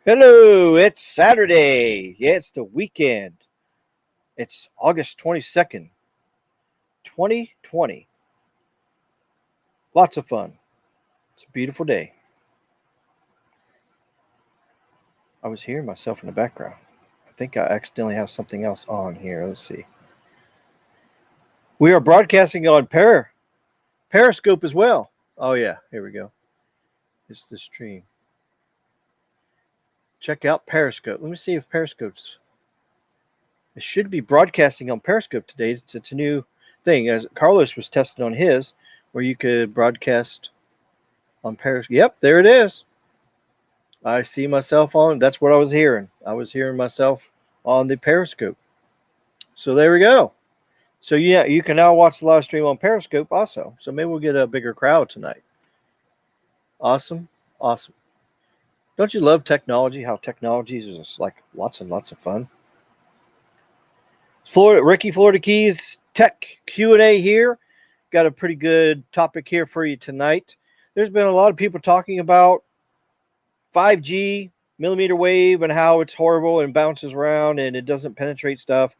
Hello, it's Saturday. Yeah, it's the weekend. It's August 22nd, 2020. Lots of fun. It's a beautiful day. I was hearing myself in the background. I think I accidentally have something else on here. Let's see. We are broadcasting on Periscope as well. Oh, yeah, here we go. It's the stream. Check out Periscope. Let me see if Periscope's. It should be broadcasting on Periscope today. It's a new thing. As Carlos was testing on his, where you could broadcast on Periscope. Yep, there it is. I see myself on. That's what I was hearing. I was hearing myself on the Periscope. So there we go. So yeah, you can now watch the live stream on Periscope also. So maybe we'll get a bigger crowd tonight. Awesome, awesome. Don't you love technology? How technology is just like lots and lots of fun. Florida Keys Tech Q&A here. Got a pretty good topic here for you tonight. There's been a lot of people talking about 5G, millimeter wave, and how it's horrible and bounces around and it doesn't penetrate stuff.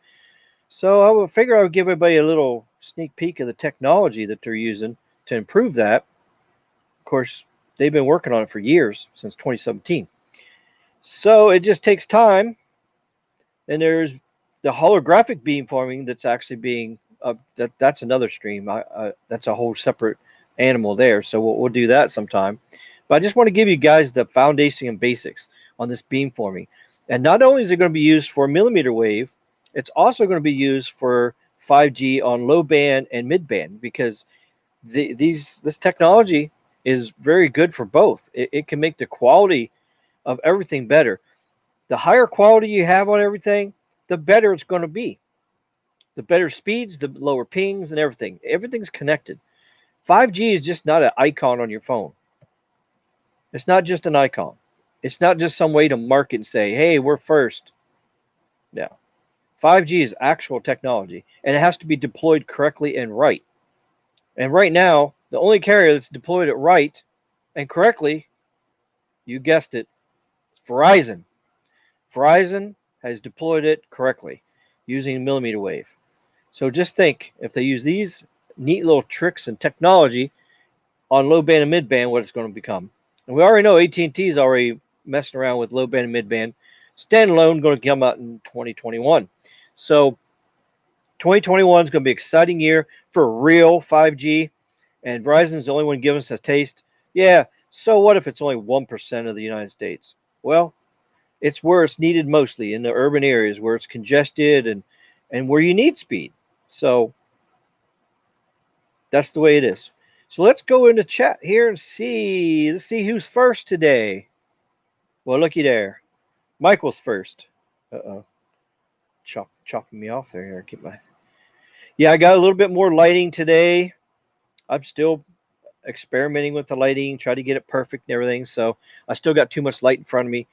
So I would figure I would give everybody a little sneak peek of the technology that they're using to improve that. Of course, they've been working on it for years, since 2017. So it just takes time. And there's the holographic beamforming that's actually being that's another stream. That's a whole separate animal there. So we'll do that sometime. But I just want to give you guys the foundation and basics on this beamforming. And not only is it going to be used for millimeter wave, it's also going to be used for 5G on low band and mid band because this technology is very good for both. It can make the quality of everything better. The higher quality you have on everything, the better it's going to be. The better speeds, the lower pings, and everything. Everything's connected. 5G is just not an icon on your phone. It's not just an icon. It's not just some way to market and say, hey, we're first. No. 5G is actual technology, and it has to be deployed correctly and right. And right now, the only carrier that's deployed it right and correctly, you guessed it, it's Verizon. Verizon has deployed it correctly using millimeter wave. So just think, if they use these neat little tricks and technology on low band and mid band, what it's going to become. And we already know AT&T is already messing around with low band and mid band. Standalone going to come out in 2021. So 2021 is going to be an exciting year for real 5G. And Verizon's the only one giving us a taste. Yeah, so what if it's only 1% of the United States? Well, it's where it's needed mostly in the urban areas where it's congested and where you need speed. So that's the way it is. So let's go into chat here and see. Let's see who's first today. Well, looky there. Michael's first. Uh-oh. Chopping me off there. Here, keep my. Yeah, I got a little bit more lighting today. I'm still experimenting with the lighting, try to get it perfect and everything. So I still got too much light in front of me.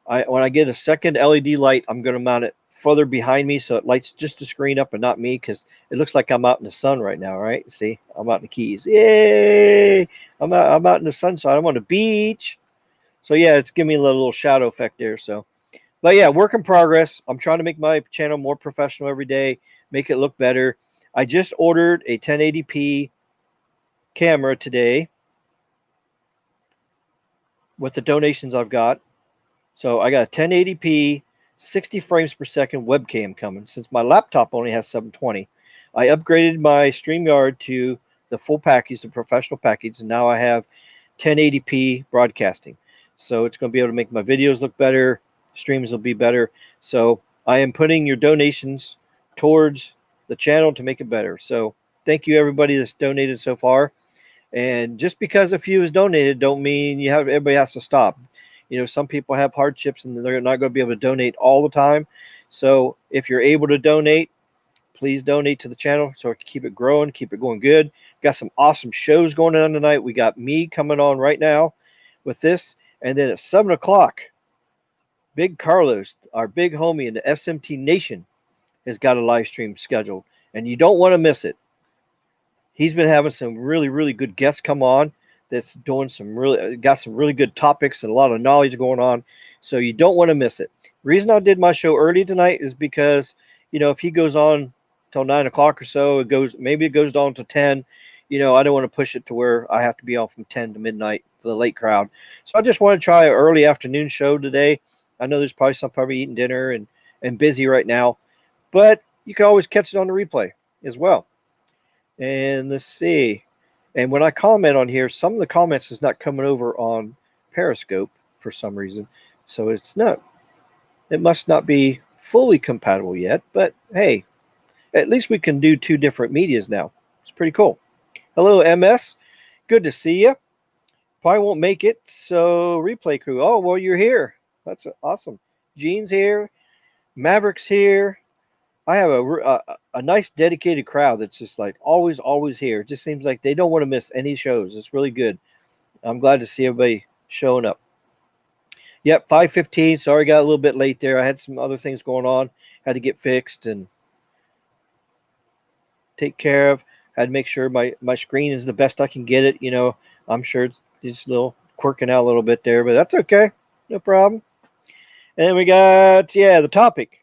When I get a second LED light, I'm going to mount it further behind me so it lights just the screen up and not me because it looks like I'm out in the sun right now, right? See, I'm out in the Keys. Yay! I'm out in the sunshine. I'm on the beach. So yeah, it's giving me a little shadow effect there. So, but yeah, work in progress. I'm trying to make my channel more professional every day, make it look better. I just ordered a 1080p camera today with the donations I've got. So I got a 1080p, 60 frames per second webcam coming. Since my laptop only has 720, I upgraded my StreamYard to the full package, the professional package, and now I have 1080p broadcasting. So it's going to be able to make my videos look better, streams will be better. So I am putting your donations towards the channel to make it better. So thank you everybody that's donated so far. And just because a few has donated, don't mean everybody has to stop. You know, some people have hardships and they're not going to be able to donate all the time. So if you're able to donate, please donate to the channel so I can keep it growing, keep it going good. Got some awesome shows going on tonight. We got me coming on right now with this, and then at 7 o'clock, Big Carlos, our big homie in the SMT Nation, has got a live stream scheduled, and you don't want to miss it. He's been having some really, really good guests come on that's doing got some really good topics and a lot of knowledge going on. So you don't want to miss it. Reason I did my show early tonight is because, if he goes on till 9 o'clock or so, maybe it goes on to 10. I don't want to push it to where I have to be on from 10 to midnight for the late crowd. So I just want to try an early afternoon show today. I know there's probably some probably eating dinner and busy right now, but you can always catch it on the replay as well. And let's see. And when I comment on here, some of the comments is not coming over on Periscope for some reason. So it must not be fully compatible yet, but hey, at least we can do two different medias now. It's pretty cool. Hello, MS. Good to see you. Probably won't make it, so replay crew. Oh, well, you're here. That's awesome. Gene's here. Maverick's here. I have a nice dedicated crowd that's just like always here. It just seems like they don't want to miss any shows. It's really good. I'm glad to see everybody showing up. Yep, 5:15. Sorry, got a little bit late there. I had some other things going on. Had to get fixed and take care of. Had to make sure my screen is the best I can get it. I'm sure it's just a little quirking out a little bit there, but that's okay. No problem. And we got, the topic.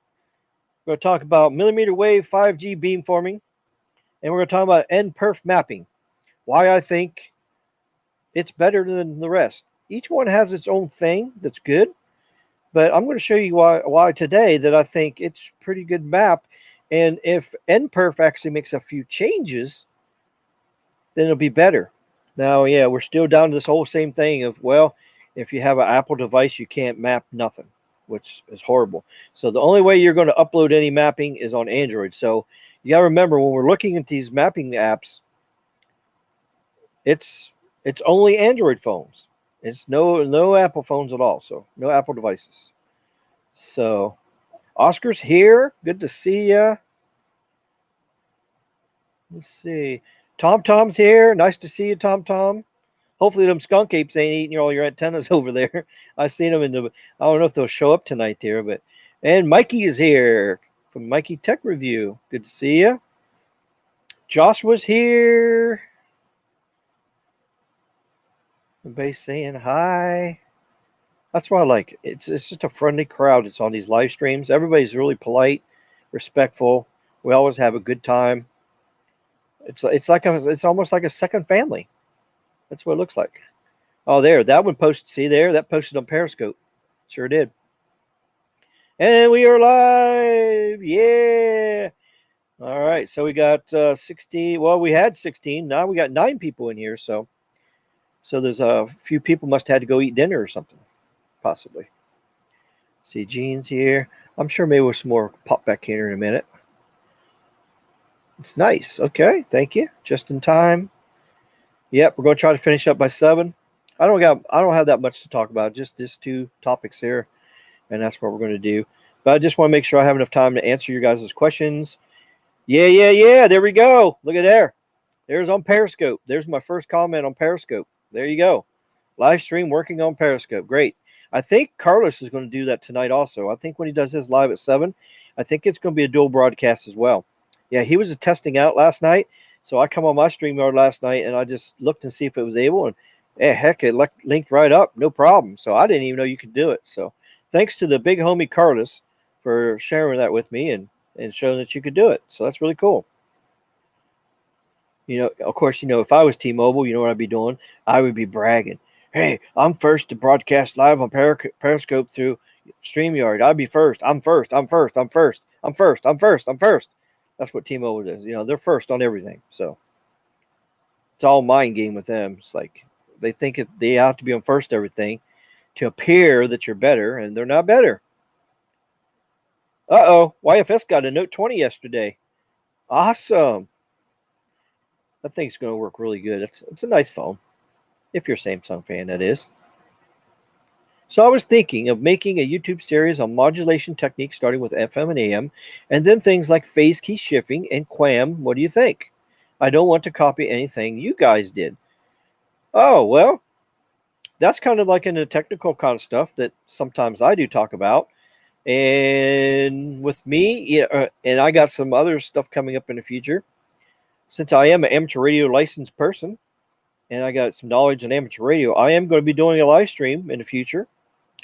We're going to talk about millimeter wave 5G beamforming, and we're going to talk about Nperf mapping. Why I think it's better than the rest. Each one has its own thing that's good, but I'm going to show you why today that I think it's a pretty good map. And if Nperf actually makes a few changes, then it'll be better. Now, we're still down to this whole same thing of, well, if you have an Apple device, you can't map nothing, which is horrible. So the only way you're going to upload any mapping is on Android. So you got to remember when we're looking at these mapping apps, it's only Android phones. It's no Apple phones at all. So no Apple devices. So Oscar's here. Good to see ya. Let's see. Tom's here. Nice to see you, Tom. Hopefully them skunk apes ain't eating all your antennas over there. I've seen them I don't know if they'll show up tonight there, and Mikey is here from Mikey Tech Review. Good to see you. Joshua's here. Everybody's saying hi. That's what I like. It's just a friendly crowd. It's on these live streams. Everybody's really polite, respectful. We always have a good time. It's almost like a second family. That's what it looks like. Oh, that one posted. See there? That posted on Periscope. Sure did. And we are live. Yeah. All right. So we got 16. Well, we had 16. Now we got 9 people in here. So there's a few people must have had to go eat dinner or something, possibly. See, Gene's here. I'm sure maybe with some more pop back here in a minute. It's nice. Okay. Thank you. Just in time. Yep. We're going to try to finish up by 7. I don't have that much to talk about. Just 2 topics here, and that's what we're going to do. But I just want to make sure I have enough time to answer your guys' questions. Yeah. There we go. Look at there. There's on Periscope. There's my first comment on Periscope. There you go. Live stream working on Periscope. Great. I think Carlos is going to do that tonight also. I think when he does his live at 7, I think it's going to be a dual broadcast as well. Yeah, he was testing out last night. So I come on my StreamYard last night, and I just looked and see if it was able, and heck, it linked right up. No problem. So I didn't even know you could do it. So thanks to the big homie Carlos for sharing that with me and showing that you could do it. So that's really cool. Of course, if I was T-Mobile, you know what I'd be doing? I would be bragging. Hey, I'm first to broadcast live on Periscope through StreamYard. I'd be first. I'm first. That's what T-Mobile does. They're first on everything. So it's all mind game with them. It's like they think they have to be on first everything to appear that you're better, and they're not better. Uh-oh. YFS got a Note 20 yesterday. Awesome. That thing's going to work really good. It's a nice phone. If you're a Samsung fan, that is. So I was thinking of making a YouTube series on modulation techniques starting with FM and AM, and then things like phase key shifting and QAM. What do you think? I don't want to copy anything you guys did. Oh, well, that's kind of like in the technical kind of stuff that sometimes I do talk about. And with me, and I got some other stuff coming up in the future. Since I am an amateur radio licensed person, and I got some knowledge in amateur radio. I am going to be doing a live stream in the future.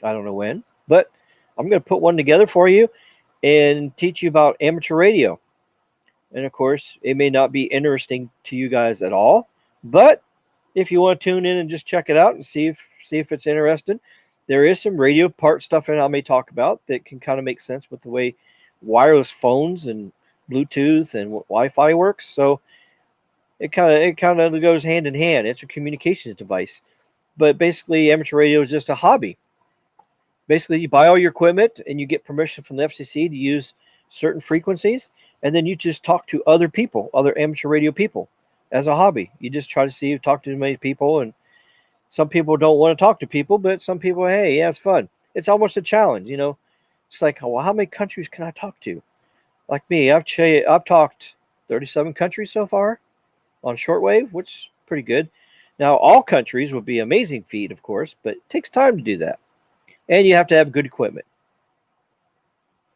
I don't know when, but I'm going to put one together for you and teach you about amateur radio. And of course, it may not be interesting to you guys at all, but if you want to tune in and just check it out and see if it's interesting, there is some radio part stuff that I may talk about that can kind of make sense with the way wireless phones and Bluetooth and Wi-Fi works. So it kind of goes hand in hand. It's a communications device, but basically, amateur radio is just a hobby. Basically, you buy all your equipment and you get permission from the FCC to use certain frequencies, and then you just talk to other people, other amateur radio people, as a hobby. You just try to see, talk to as many people, and some people don't want to talk to people, but some people, hey, yeah, it's fun. It's almost a challenge, you know. It's like, well, how many countries can I talk to? Like me, I've talked 37 countries so far on shortwave, which is pretty good. Now, all countries would be amazing feat, of course, but it takes time to do that, and you have to have good equipment.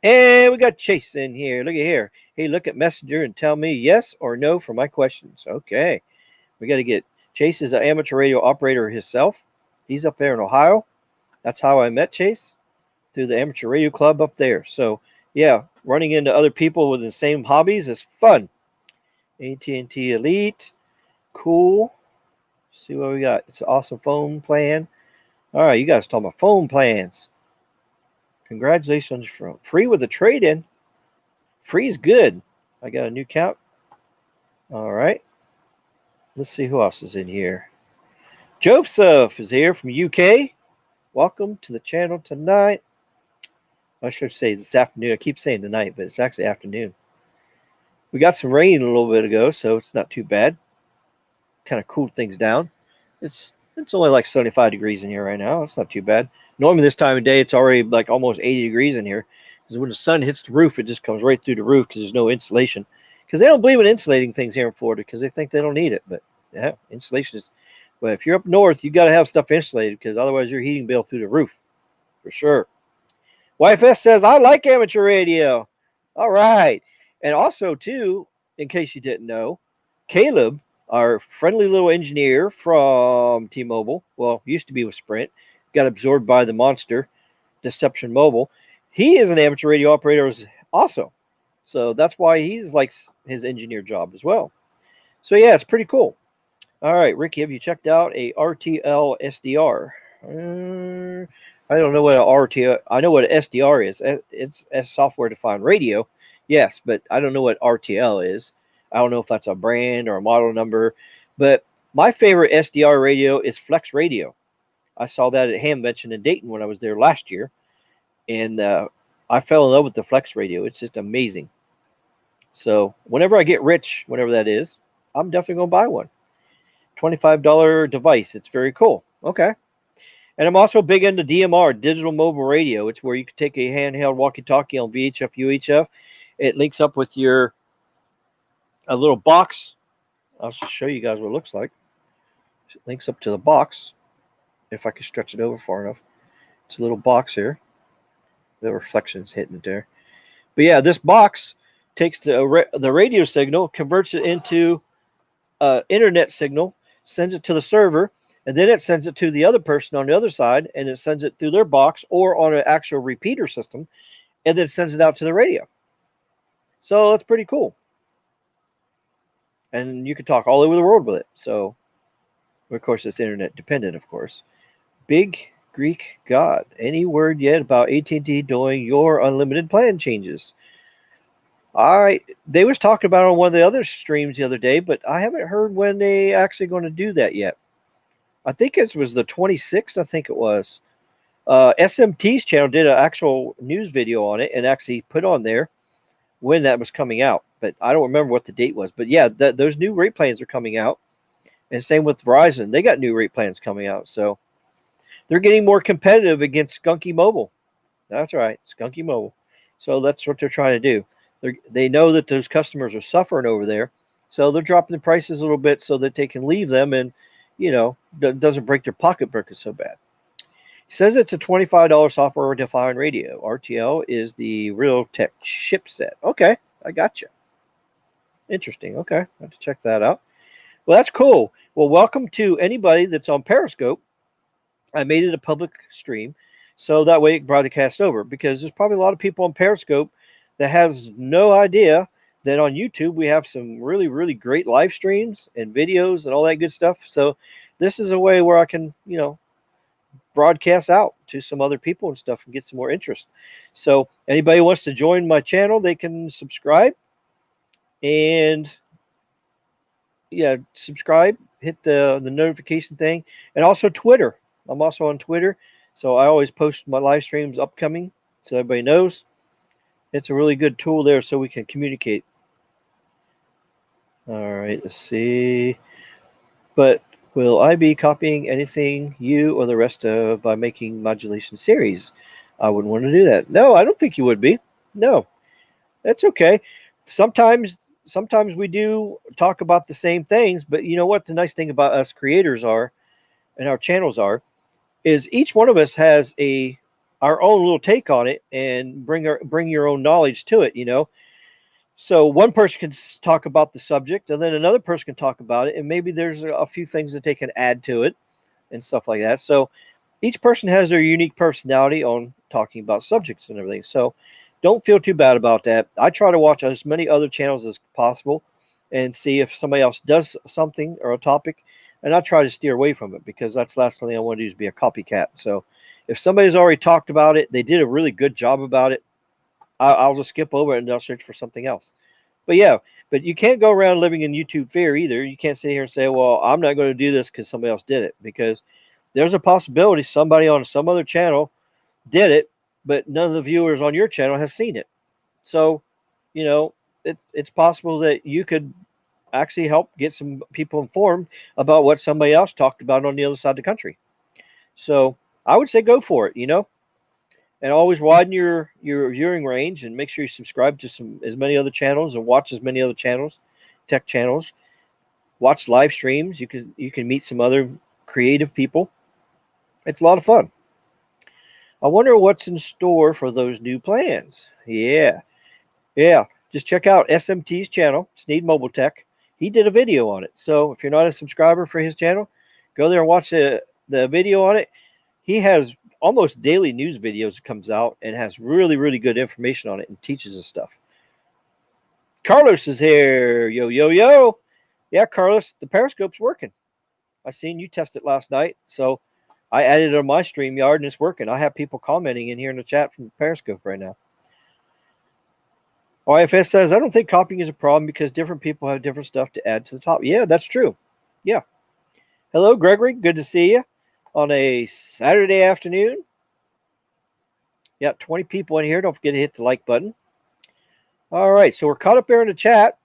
And we got Chase in here. Look at here. Hey, look at Messenger and tell me yes or no for my questions. Okay. We got to get Chase is an amateur radio operator himself. He's up there in Ohio. That's how I met Chase, through the amateur radio club up there. So yeah, running into other people with the same hobbies is fun. AT&T Elite, cool. See what we got. It's an awesome phone plan. All right, you guys talking about phone plans. Congratulations from free with a trade-in. Free is good. I got a new count. All right. Let's see who else is in here. Joseph is here from UK. Welcome to the channel tonight. I should say this afternoon. I keep saying tonight, but it's actually afternoon. We got some rain a little bit ago, so it's not too bad. Kind of cooled things down. It's only like 75 degrees in here right now. It's not too bad. Normally this time of day, it's already like almost 80 degrees in here. Because when the sun hits the roof, it just comes right through the roof because there's no insulation. Because they don't believe in insulating things here in Florida because they think they don't need it. But yeah, insulation is. But if you're up north, you got to have stuff insulated because otherwise your heating bill through the roof for sure. YFS says I like amateur radio. All right, and also too, in case you didn't know, Caleb, our friendly little engineer from T-Mobile, well, used to be with Sprint, got absorbed by the monster Deception Mobile. He is an amateur radio operator also. So that's why he's likes his engineer job as well. So yeah, it's pretty cool. All right, Ricky, have you checked out a RTL SDR? I don't know what an RTL. I know what an SDR is. It's a software-defined radio. Yes, but I don't know what RTL is. I don't know if that's a brand or a model number. But my favorite SDR radio is Flex Radio. I saw that at Hamvention in Dayton when I was there last year, and I fell in love with the Flex Radio. It's just amazing. So whenever I get rich, whatever that is, I'm definitely going to buy one. $25 device. It's very cool. Okay. And I'm also big into DMR, digital mobile radio. It's where you can take a handheld walkie-talkie on VHF, UHF. It links up with a little box. I'll show you guys what it looks like. It links up to the box. If I can stretch it over far enough. It's a little box here. The reflection's hitting it there. But yeah, this box takes the radio signal, converts it into internet signal, sends it to the server, and then it sends it to the other person on the other side, and it sends it through their box or on an actual repeater system, and then sends it out to the radio. So that's pretty cool. And you can talk all over the world with it. So, of course, it's internet dependent, of course. Big Greek God. Any word yet about AT&T doing your unlimited plan changes? They was talking about it on one of the other streams the other day, but I haven't heard when they actually going to do that yet. I think it was the 26th. I think it was. SMT's channel did an actual news video on it and actually put on there when that was coming out. But I don't remember what the date was. But yeah, those new rate plans are coming out. And same with Verizon. They got new rate plans coming out. So they're getting more competitive against Skunky Mobile. That's right, Skunky Mobile. So that's what they're trying to do. They know that those customers are suffering over there. So they're dropping the prices a little bit so that they can leave them and, doesn't break their pocketbook so bad. He says it's a $25 software-defined radio. RTL is the Realtek chipset. Okay, I got you. Interesting. Okay, I have to check that out. Well, that's cool. Well, welcome to anybody that's on Periscope. I made it a public stream, so that way it broadcasts over. Because there's probably a lot of people on Periscope that has no idea that on YouTube we have some really, really great live streams and videos and all that good stuff. So this is a way where I can, broadcast out to some other people and stuff and get some more interest. So anybody wants to join my channel, they can subscribe and yeah, subscribe, hit the notification thing, and also Twitter. I'm also on Twitter, so I always post my live streams upcoming, so everybody knows. It's a really good tool there, so we can communicate. All right, let's see. But will I be copying anything you or the rest of by making modulation series? I wouldn't want to do that. No, I don't think you would be. No, that's okay. Sometimes we do talk about the same things, but you know what the nice thing about us creators are and our channels are is each one of us has a our own little take on it and bring your own knowledge to it. So one person can talk about the subject and then another person can talk about it and maybe there's a few things that they can add to it and stuff like that. So each person has their unique personality on talking about subjects and everything. So don't feel too bad about that. I try to watch as many other channels as possible and see if somebody else does something or a topic. And I try to steer away from it because that's the last thing I want to do is be a copycat. So if somebody's already talked about it, they did a really good job about it, I'll just skip over it and I'll search for something else. But yeah, but you can't go around living in YouTube fear either. You can't sit here and say, well, I'm not going to do this because somebody else did it, because there's a possibility somebody on some other channel did it, but none of the viewers on your channel has seen it. So, you know, it's possible that you could actually help get some people informed about what somebody else talked about on the other side of the country. So I would say go for it, and always widen your viewing range and make sure you subscribe to some as many other channels and watch as many other channels, tech channels. Watch live streams. You can meet some other creative people. It's a lot of fun. I wonder what's in store for those new plans. Yeah, yeah. Just check out SMT's channel, Sneed Mobile Tech. He did a video on it. So if you're not a subscriber for his channel, go there and watch the video on it. He has almost daily news videos that comes out and has really, really good information on it and teaches us stuff. Carlos is here. Yo, yo, yo. Yeah, Carlos, the Periscope's working. I seen you test it last night. So I added it on my StreamYard and it's working. I have people commenting in here in the chat from Periscope right now. OIFS says, I don't think copying is a problem because different people have different stuff to add to the top. Yeah, that's true. Yeah. Hello, Gregory. Good to see you on a Saturday afternoon. Yeah, 20 people in here. Don't forget to hit the like button. All right, so we're caught up there in the chat.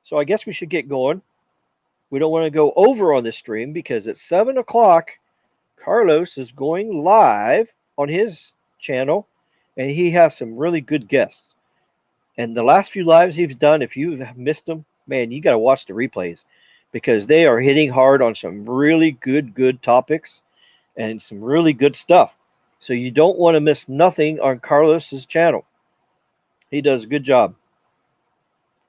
So I guess we should get going. We don't want to go over on this stream because at 7 o'clock, Carlos is going live on his channel, and he has some really good guests. And the last few lives he's done, if you've missed them, man, you got to watch the replays because they are hitting hard on some really good topics and some really good stuff. So you don't want to miss nothing on Carlos's channel. He does a good job.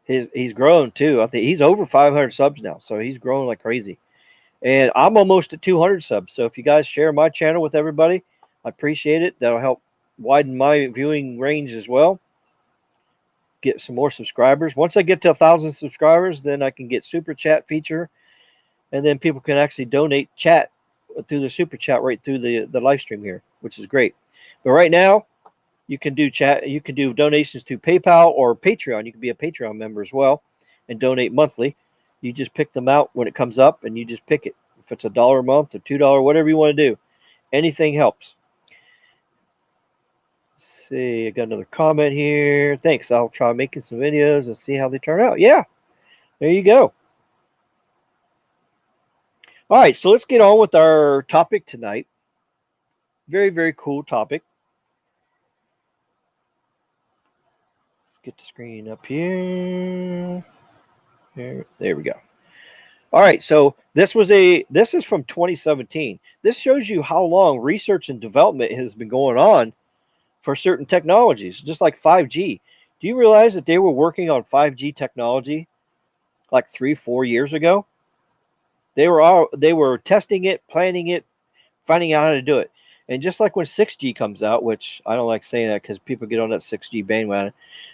He's grown too. I think he's over 500 subs now, so he's growing like crazy. And I'm almost at 200 subs. So if you guys share my channel with everybody, I appreciate it. That'll help widen my viewing range as well. Get some more subscribers. Once I get to 1,000 subscribers, then I can get super chat feature, and then people can actually donate chat through the super chat right through the live stream here, which is great. But right now, you can do chat. You can do donations to PayPal or Patreon. You can be a Patreon member as well, and donate monthly. You just pick them out when it comes up, and you just pick it. If it's $1 a month or $2, whatever you want to do, anything helps. Let's see, I got another comment here. Thanks. I'll try making some videos and see how they turn out. Yeah, there you go. All right, so let's get on with our topic tonight. Very, very cool topic. Let's get the screen up here. There we go. All right, so this is from 2017. This shows you how long research and development has been going on for certain technologies, just like 5G. Do you realize that they were working on 5G technology like 3-4 years ago? They were testing it, planning it, finding out how to do it. And just like when 6G comes out, which I don't like saying that because people get on that 6G bandwagon,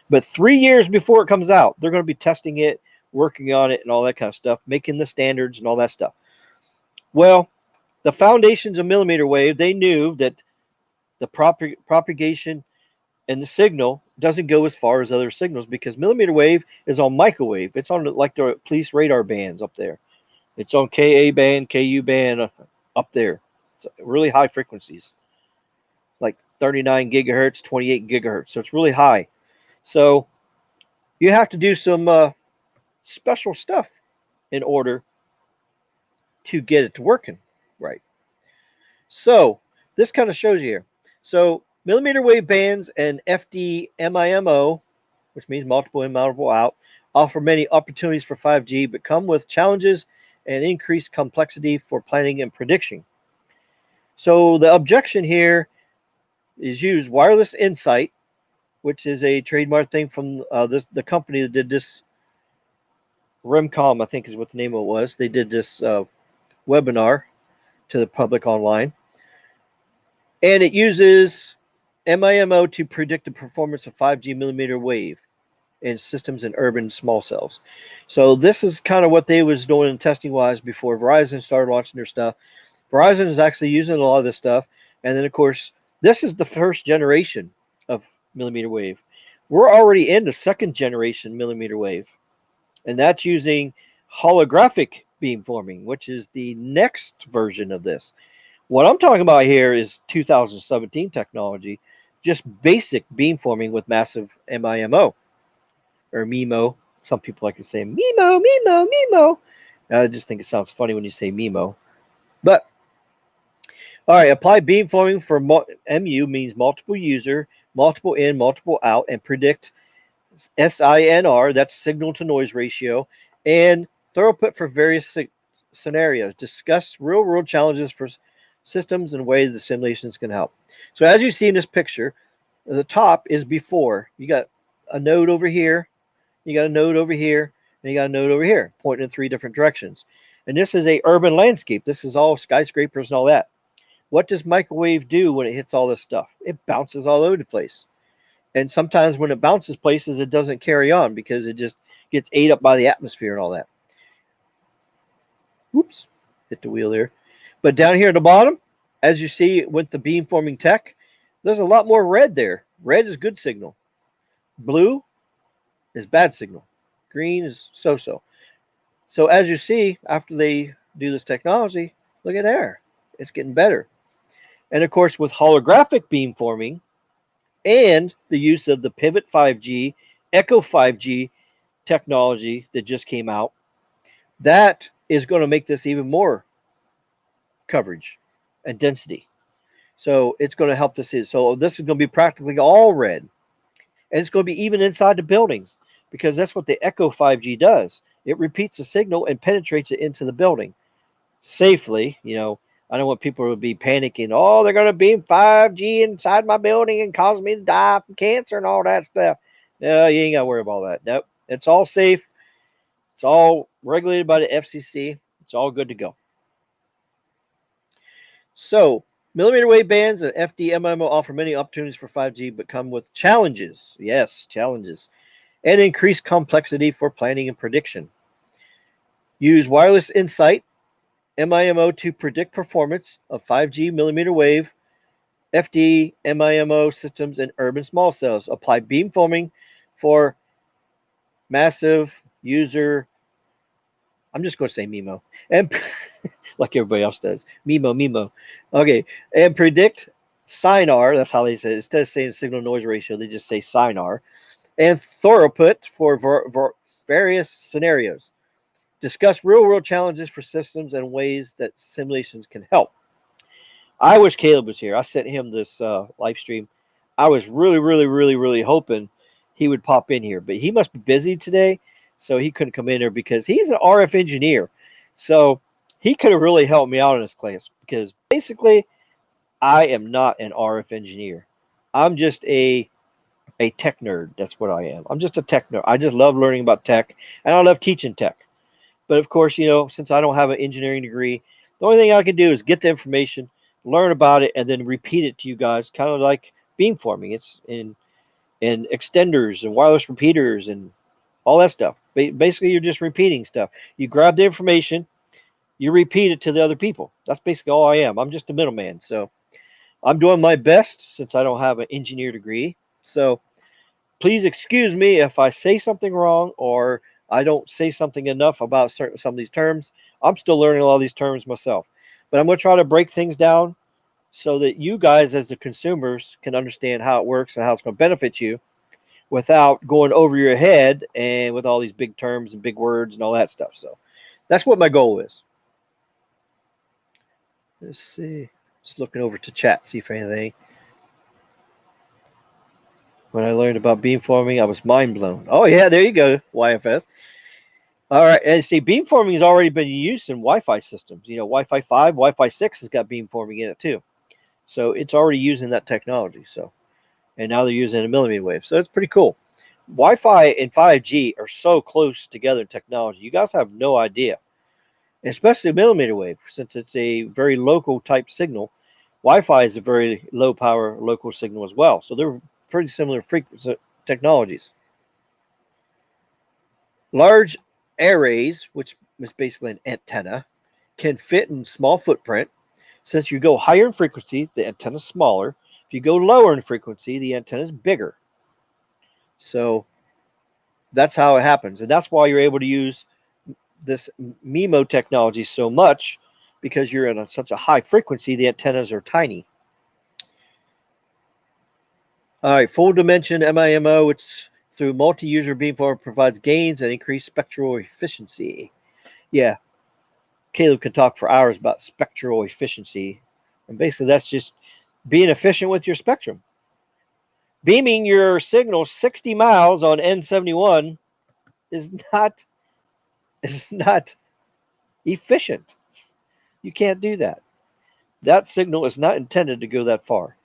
but 3 years before it comes out, they're going to be testing it, working on it, and all that kind of stuff, making the standards and all that stuff. Well, the foundations of millimeter wave, they knew that the propagation and the signal doesn't go as far as other signals because millimeter wave is on microwave. It's on like the police radar bands up there. It's on Ka band, Ku band up there. It's really high frequencies, like 39 gigahertz, 28 gigahertz. So it's really high. So you have to do some special stuff in order to get it to working right. So this kind of shows you here. So millimeter wave bands and FD-MIMO, which means multiple in, multiple out, offer many opportunities for 5G, but come with challenges and increased complexity for planning and prediction. So the objection here is use wireless insight, which is a trademark thing from the company that did this. Remcom, I think is what the name of it was. They did this webinar to the public online. And it uses MIMO to predict the performance of 5G millimeter wave in systems in urban small cells. So this is kind of what they was doing testing wise before Verizon started launching their stuff. Verizon is actually using a lot of this stuff. And then, of course, this is the first generation of millimeter wave. We're already in the second generation millimeter wave. And that's using holographic beamforming, which is the next version of this. What I'm talking about here is 2017 technology, just basic beamforming with massive MIMO or MIMO. Some people like to say MIMO, MIMO, MIMO. I just think it sounds funny when you say MIMO. But all right, apply beamforming for MU means multiple user, multiple in, multiple out, and predict SINR, that's signal to noise ratio, and throughput for various scenarios. Discuss real world challenges for systems and ways the simulations can help. So as you see in this picture, the top is before. You got a node over here, you got a node over here, and you got a node over here, pointing in 3 different directions. And this is a urban landscape. This is all skyscrapers and all that. What does microwave do when it hits all this stuff? It bounces all over the place. And sometimes when it bounces places, it doesn't carry on because it just gets ate up by the atmosphere and all that. Whoops, hit the wheel there. But down here at the bottom, as you see with the beamforming tech, there's a lot more red there. Red is good signal. Blue is bad signal. Green is so-so. So as you see, after they do this technology, look at there. It's getting better. And of course, with holographic beamforming and the use of the Pivot 5G, Echo 5G technology that just came out, that is going to make this even more coverage and density. So it's going to help this. So this is going to be practically all red. And it's going to be even inside the buildings because that's what the Echo 5G does. It repeats the signal and penetrates it into the building safely. I don't want people to be panicking. Oh, they're going to beam 5G inside my building and cause me to die from cancer and all that stuff. No, you ain't got to worry about all that. Nope. It's all safe. It's all regulated by the FCC. It's all good to go. So, millimeter wave bands and FD-MIMO offer many opportunities for 5G, but come with challenges. Yes, challenges. And increased complexity for planning and prediction. Use wireless insight, MIMO, to predict performance of 5G millimeter wave, FD-MIMO systems in urban small cells. Apply beamforming for massive user. I'm just going to say MIMO. And like everybody else does. MIMO. Okay. And predict SINR. That's how they say it. Instead of saying signal noise ratio, they just say SINR. And throughput for various scenarios. Discuss real-world challenges for systems and ways that simulations can help. I wish Caleb was here. I sent him this live stream. I was really hoping he would pop in here, but he must be busy today, so he couldn't come in here because he's an RF engineer. So he could have really helped me out in this class because basically I am not an RF engineer. I'm just a tech nerd. That's what I am. I'm just a tech nerd. I just love learning about tech, and I love teaching tech. But of course, since I don't have an engineering degree, the only thing I can do is get the information, learn about it, and then repeat it to you guys, kind of like beamforming. It's in extenders and wireless repeaters and all that stuff. Basically, you're just repeating stuff. You grab the information, you repeat it to the other people. That's basically all I am. I'm just a middleman. So I'm doing my best since I don't have an engineer degree. So please excuse me if I say something wrong or I don't say something enough about some of these terms. I'm still learning a lot of these terms myself. But I'm going to try to break things down so that you guys, as the consumers, can understand how it works and how it's going to benefit you without going over your head and with all these big terms and big words and all that stuff. So that's what my goal is. Let's see. Just looking over to chat, see if anything. When I learned about beamforming, I was mind blown. Oh yeah, there you go, YFS. All right, and see, beamforming has already been used in Wi-Fi systems. Wi-Fi 5, Wi-Fi 6 has got beamforming in it too. So it's already using that technology. So, and now they're using a millimeter wave. So it's pretty cool. Wi-Fi and 5G are so close together in technology. You guys have no idea, especially millimeter wave, since it's a very local type signal. Wi-Fi is a very low power local signal as well. So they're pretty similar frequency technologies. Large arrays, which is basically an antenna, can fit in small footprint. Since you go higher in frequency, the antenna is smaller. If you go lower in frequency, the antenna is bigger. So that's how it happens. And that's why you're able to use this MIMO technology so much, because you're in such a high frequency, the antennas are tiny. All right, full dimension MIMO, which through multi-user beamformer provides gains and increased spectral efficiency. Yeah, Caleb could talk for hours about spectral efficiency. And basically that's just being efficient with your spectrum. Beaming your signal 60 miles on N71 is not efficient. You can't do that. That signal is not intended to go that far.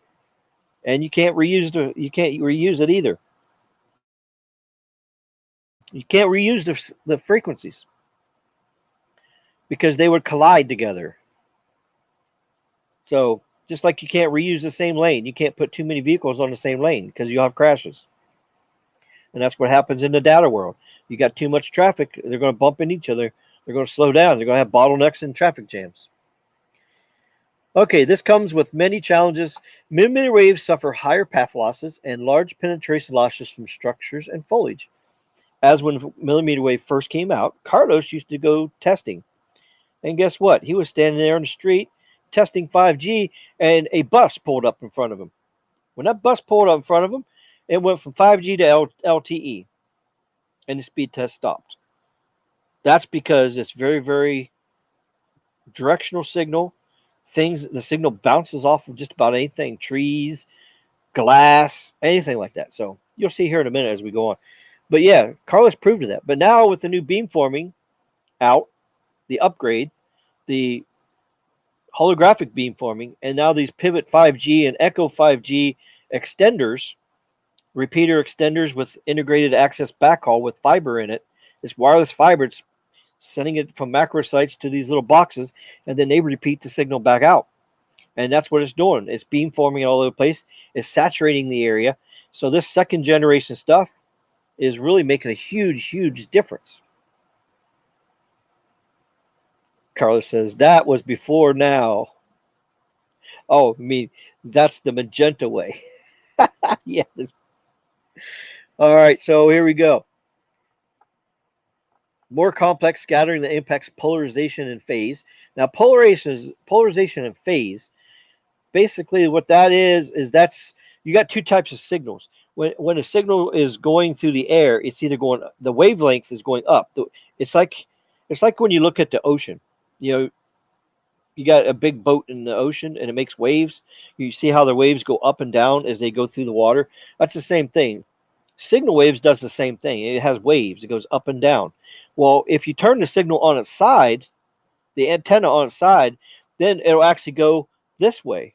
And you can't reuse it either. You can't reuse the frequencies because they would collide together. So just like you can't reuse the same lane, you can't put too many vehicles on the same lane because you'll have crashes. And that's what happens in the data world. You got too much traffic, they're going to bump into each other. They're going to slow down. They're going to have bottlenecks and traffic jams. Okay, this comes with many challenges. Millimeter waves suffer higher path losses and large penetration losses from structures and foliage. As when millimeter wave first came out, Carlos used to go testing. And guess what? He was standing there on the street testing 5G, and a bus pulled up in front of him. When that bus pulled up in front of him, it went from 5G to LTE, and the speed test stopped. That's because it's very, very directional signal. The signal bounces off of just about anything, trees, glass, anything like that. So you'll see here in a minute as we go on. But yeah, Carlos proved that. But now with the new beamforming out, the upgrade, the holographic beamforming, and now these Pivot 5G and Echo 5G extenders, repeater extenders with integrated access backhaul with fiber in it. It's wireless fiber. It's sending it from macro sites to these little boxes, and then they repeat the signal back out. And that's what it's doing. It's beamforming all over the place. It's saturating the area. So this second generation stuff is really making a huge, huge difference. Carlos says, that was before now. Oh, I mean, that's the magenta way. Yeah. All right, so here we go. More complex scattering that impacts polarization and phase. Now, polarization and phase. Basically, what that is that's you got two types of signals. When a signal is going through the air, it's either going the wavelength is going up. It's like when you look at the ocean. You got a big boat in the ocean and it makes waves. You see how the waves go up and down as they go through the water. That's the same thing. Signal waves does the same thing. It has waves. It goes up and down. Well, if you turn the signal on its side, the antenna on its side, then it'll actually go this way.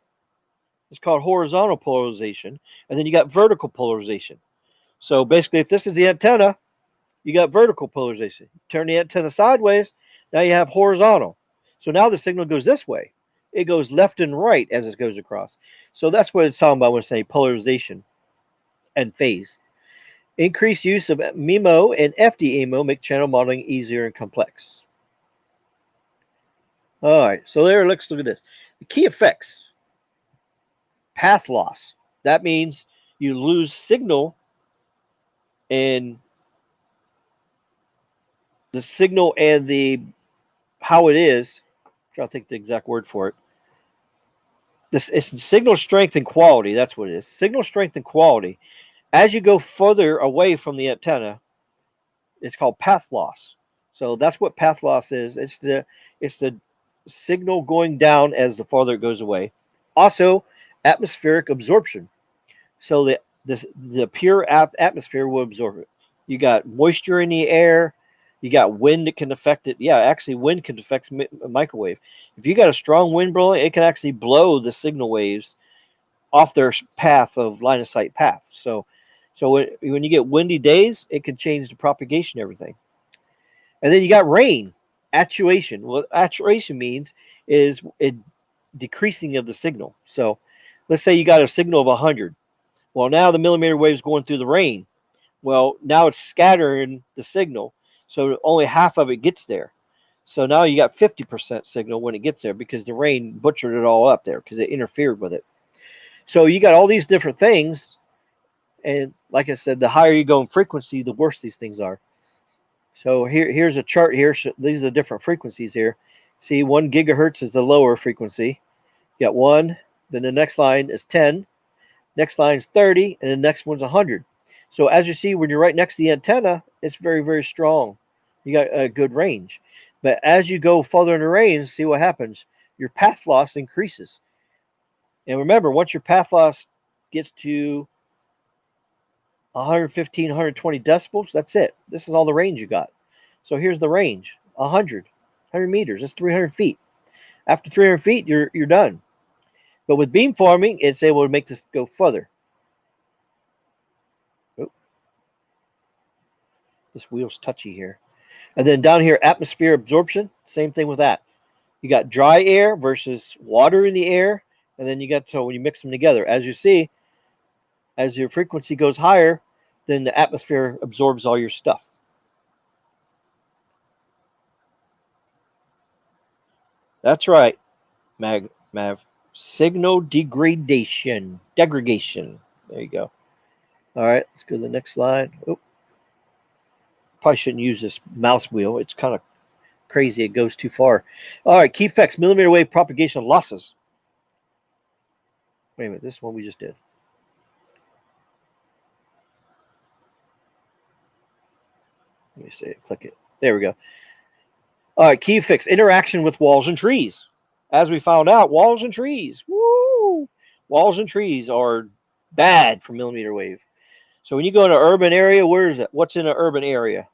It's called horizontal polarization. And then you got vertical polarization. So basically, if this is the antenna, You got vertical polarization. Turn the antenna sideways, now you have horizontal. So now the signal goes this way. It goes left and right as it goes across. So that's what it's talking about when I say polarization and phase. Increased use of MIMO and FDMO make channel modeling easier and complex. All right, so there, let's look at this. The key effects: path loss. That means you lose signal in the signal and the how it is. I'm trying to think the exact word for it. This is signal strength and quality. That's what it is. Signal strength and quality. As you go further away from the antenna, it's called path loss. So that's what path loss is. It's the signal going down as the farther it goes away. Also, atmospheric absorption. So the pure atmosphere will absorb it. You got moisture in the air. You got wind that can affect it. Yeah, actually, wind can affect microwave. If you got a strong wind blowing, it can actually blow the signal waves off their path of line of sight path. So when you get windy days, it can change the propagation of everything. And then you got rain, attenuation. What attenuation means is it decreasing of the signal. So let's say you got a signal of 100. Well, now the millimeter wave is going through the rain. Well, now it's scattering the signal, so only half of it gets there. So now you got 50% signal when it gets there because the rain butchered it all up there because it interfered with it. So you got all these different things, and like I said, the higher you go in frequency, the worse these things are. So here's a chart here. These are the different frequencies here. See, 1 gigahertz is the lower frequency. You got 1, then the next line is 10, next line is 30, and the next one's 100. So as you see, when you're right next to the antenna, it's very, very strong. You got a good range. But as you go further in the range, see what happens. Your path loss increases. And remember, once your path loss gets to 115, 120 decibels, that's it. This is all the range you got. So here's the range: 100 meters. That's 300 feet. After 300 feet, you're done. But with beamforming, it's able to make this go further. Oh, this wheel's touchy here. And then down here, atmosphere absorption, same thing with that. You got dry air versus water in the air, and then you got, so when you mix them together, as you see, as your frequency goes higher, then the atmosphere absorbs all your stuff. That's right, Mav. Signal degradation. Degradation. There you go. All right, let's go to the next slide. Oh, probably shouldn't use this mouse wheel. It's kind of crazy. It goes too far. All right, key effects: millimeter wave propagation losses. Wait a minute, this one we just did. Let me see it. Click it. There we go. All right, key effects: interaction with walls and trees. As we found out, walls and trees. Woo! Walls and trees are bad for millimeter wave. So when you go in an urban area, where is it? What's in an urban area?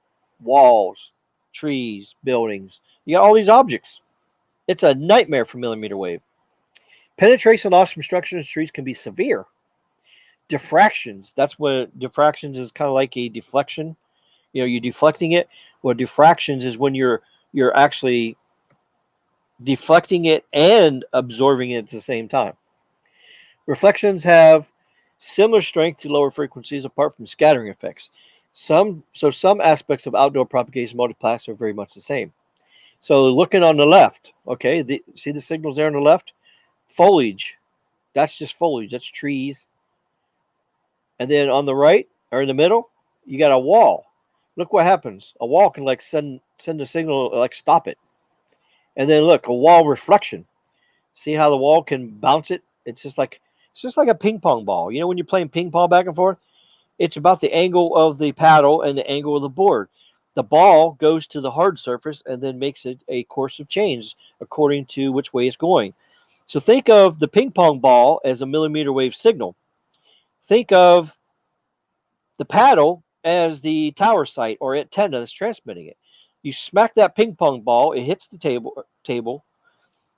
Walls, trees, buildings. You got all these objects. It's a nightmare for millimeter wave. Penetration loss from structures and trees can be severe. Diffractions. That's what diffractions is, kind of like a deflection. You know, you're deflecting it. Well, diffractions is when you're actually deflecting it and absorbing it at the same time. Reflections have similar strength to lower frequencies apart from scattering effects. Some aspects of outdoor propagation multiplexing are very much the same. So looking on the left, okay, see the signals there on the left? Foliage. That's just foliage. That's trees. And then on the right or in the middle, you got a wall. Look what happens. A wall can like send a signal, like stop it. And then look, a wall reflection. See how the wall can bounce it? It's just like a ping pong ball. You know when you're playing ping pong back and forth? It's about the angle of the paddle and the angle of the board. The ball goes to the hard surface and then makes it a course of change according to which way it's going. So think of the ping pong ball as a millimeter wave signal. Think of the paddle as the tower site or antenna that's transmitting it. You smack that ping pong ball, it hits the table.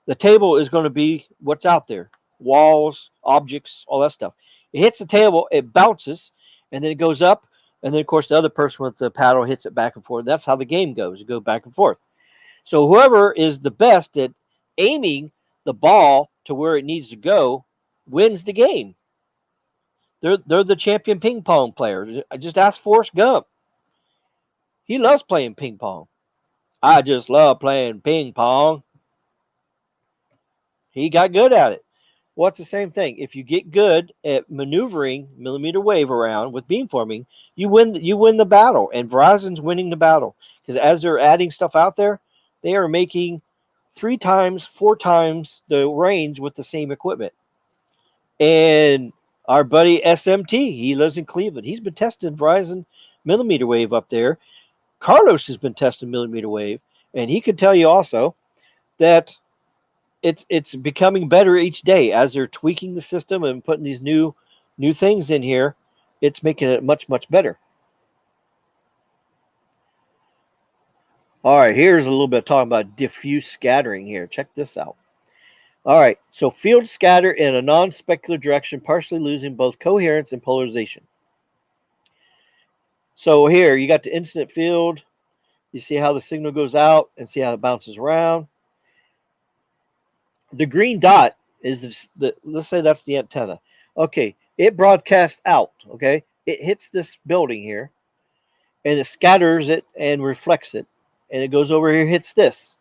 The table is going to be what's out there: walls, objects, all that stuff. It hits the table, it bounces, and then it goes up And then, of course, the other person with the paddle hits it back and forth. That's how the game goes. It goes back and forth. So whoever is the best at aiming the ball to where it needs to go wins the game. They're the champion ping pong player. I just asked Forrest Gump. He loves playing ping pong. I just love playing ping pong. He got good at it. Well, it's the same thing. If you get good at maneuvering millimeter wave around with beamforming, you win. You win the battle, and Verizon's winning the battle because as they're adding stuff out there, they are making 3 times, 4 times the range with the same equipment. And our buddy SMT, he lives in Cleveland. He's been testing Verizon millimeter wave up there. Carlos has been testing millimeter wave, and he could tell you also that it's becoming better each day as they're tweaking the system and putting these new things in here. It's making it much better. All right, here's a little bit of talking about diffuse scattering here. Check this out. All right, so field scatter in a non-specular direction, partially losing both coherence and polarization. So here you got the incident field. You see how the signal goes out and see how it bounces around. The green dot is let's say that's the antenna. Okay, it broadcasts out. Okay, it hits this building here, and it scatters it and reflects it, and it goes over here, hits this.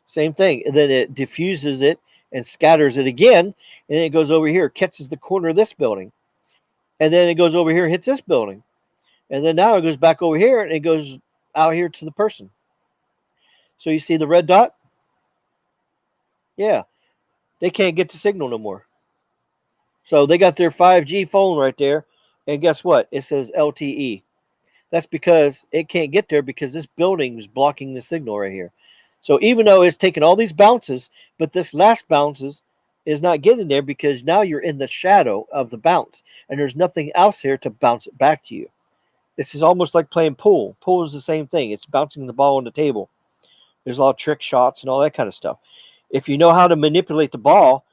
Same thing, and then it diffuses it and scatters it again, and it goes over here, catches the corner of this building, and then it goes over here, hits this building, and then now it goes back over here, and it goes out here to the person. So you see the red dot? Yeah, they can't get the signal no more. So they got their 5G phone right there, and guess what? It says LTE. That's because it can't get there because this building is blocking the signal right here. So even though it's taking all these bounces, but this last bounces is not getting there because now you're in the shadow of the bounce, and there's nothing else here to bounce it back to you. This is almost like playing pool. Pool is the same thing. It's bouncing the ball on the table. There's a lot of trick shots and all that kind of stuff. If you know how to manipulate the ball,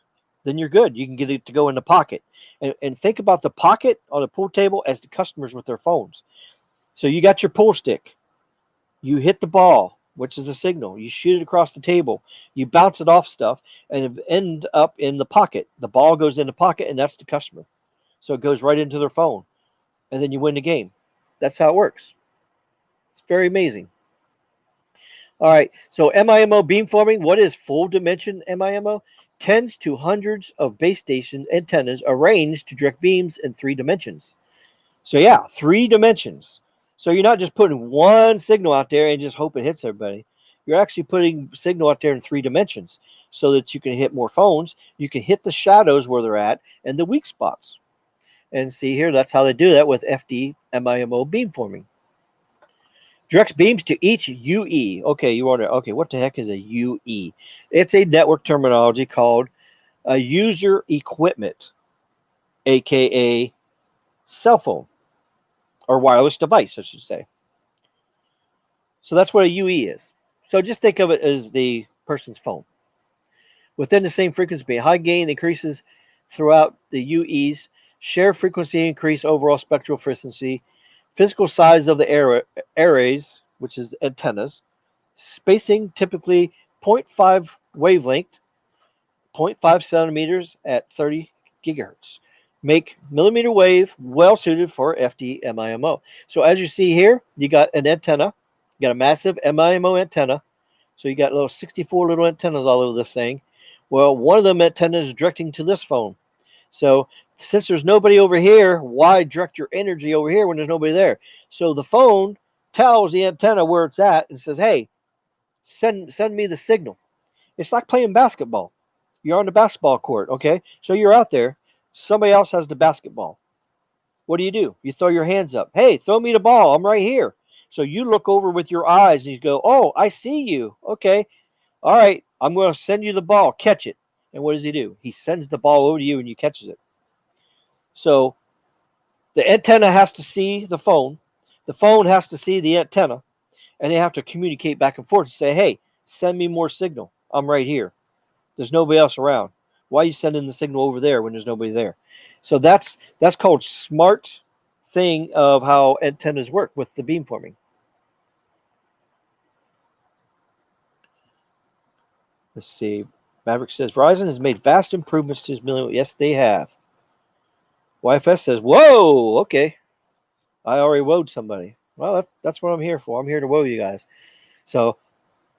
then you're good. You can get it to go in the pocket. And think about the pocket on the pool table as the customers with their phones. So you got your pool stick. You hit the ball, which is a signal. You shoot it across the table. You bounce it off stuff and it end up in the pocket. The ball goes in the pocket, and that's the customer. So it goes right into their phone. And then you win the game. That's how it works. It's very amazing. All right, so MIMO beamforming, what is full dimension MIMO? Tens to hundreds of base station antennas arranged to direct beams in 3 dimensions. So yeah, 3 dimensions. So you're not just putting one signal out there and just hope it hits everybody. You're actually putting signal out there in 3 dimensions so that you can hit more phones. You can hit the shadows where they're at and the weak spots. And see here, that's how they do that with FD MIMO beamforming. Directs beams to each UE. Okay, you wonder, okay, what the heck is a UE? It's a network terminology called a user equipment, aka cell phone or wireless device, I should say. So that's what a UE is. So just think of it as the person's phone. Within the same frequency band, high gain increases throughout the UEs, share frequency increase overall spectral frequency, physical size of the arrays, which is antennas, spacing typically 0.5 wavelength, 0.5 centimeters at 30 gigahertz. Make millimeter wave well suited for FD-MIMO. So as you see here, you got an antenna, you got a massive MIMO antenna. So you got little 64 little antennas all over this thing. Well, one of them antennas is directing to this phone. So since there's nobody over here, why direct your energy over here when there's nobody there? So the phone tells the antenna where it's at and says, hey, send me the signal. It's like playing basketball. You're on the basketball court, okay? So you're out there. Somebody else has the basketball. What do? You throw your hands up. Hey, throw me the ball. I'm right here. So you look over with your eyes and you go, oh, I see you. Okay. All right. I'm going to send you the ball. Catch it. And what does he do? He sends the ball over to you and you catches it. So the antenna has to see the phone. The phone has to see the antenna. And they have to communicate back and forth and say, hey, send me more signal. I'm right here. There's nobody else around. Why are you sending the signal over there when there's nobody there? So that's called smart thing of how antennas work with the beamforming. Let's see. Maverick says Verizon has made vast improvements to its millimeter. Yes, they have. YFS says, "Whoa, okay, I already woed somebody." Well, that's what I'm here for. I'm here to woe you guys. So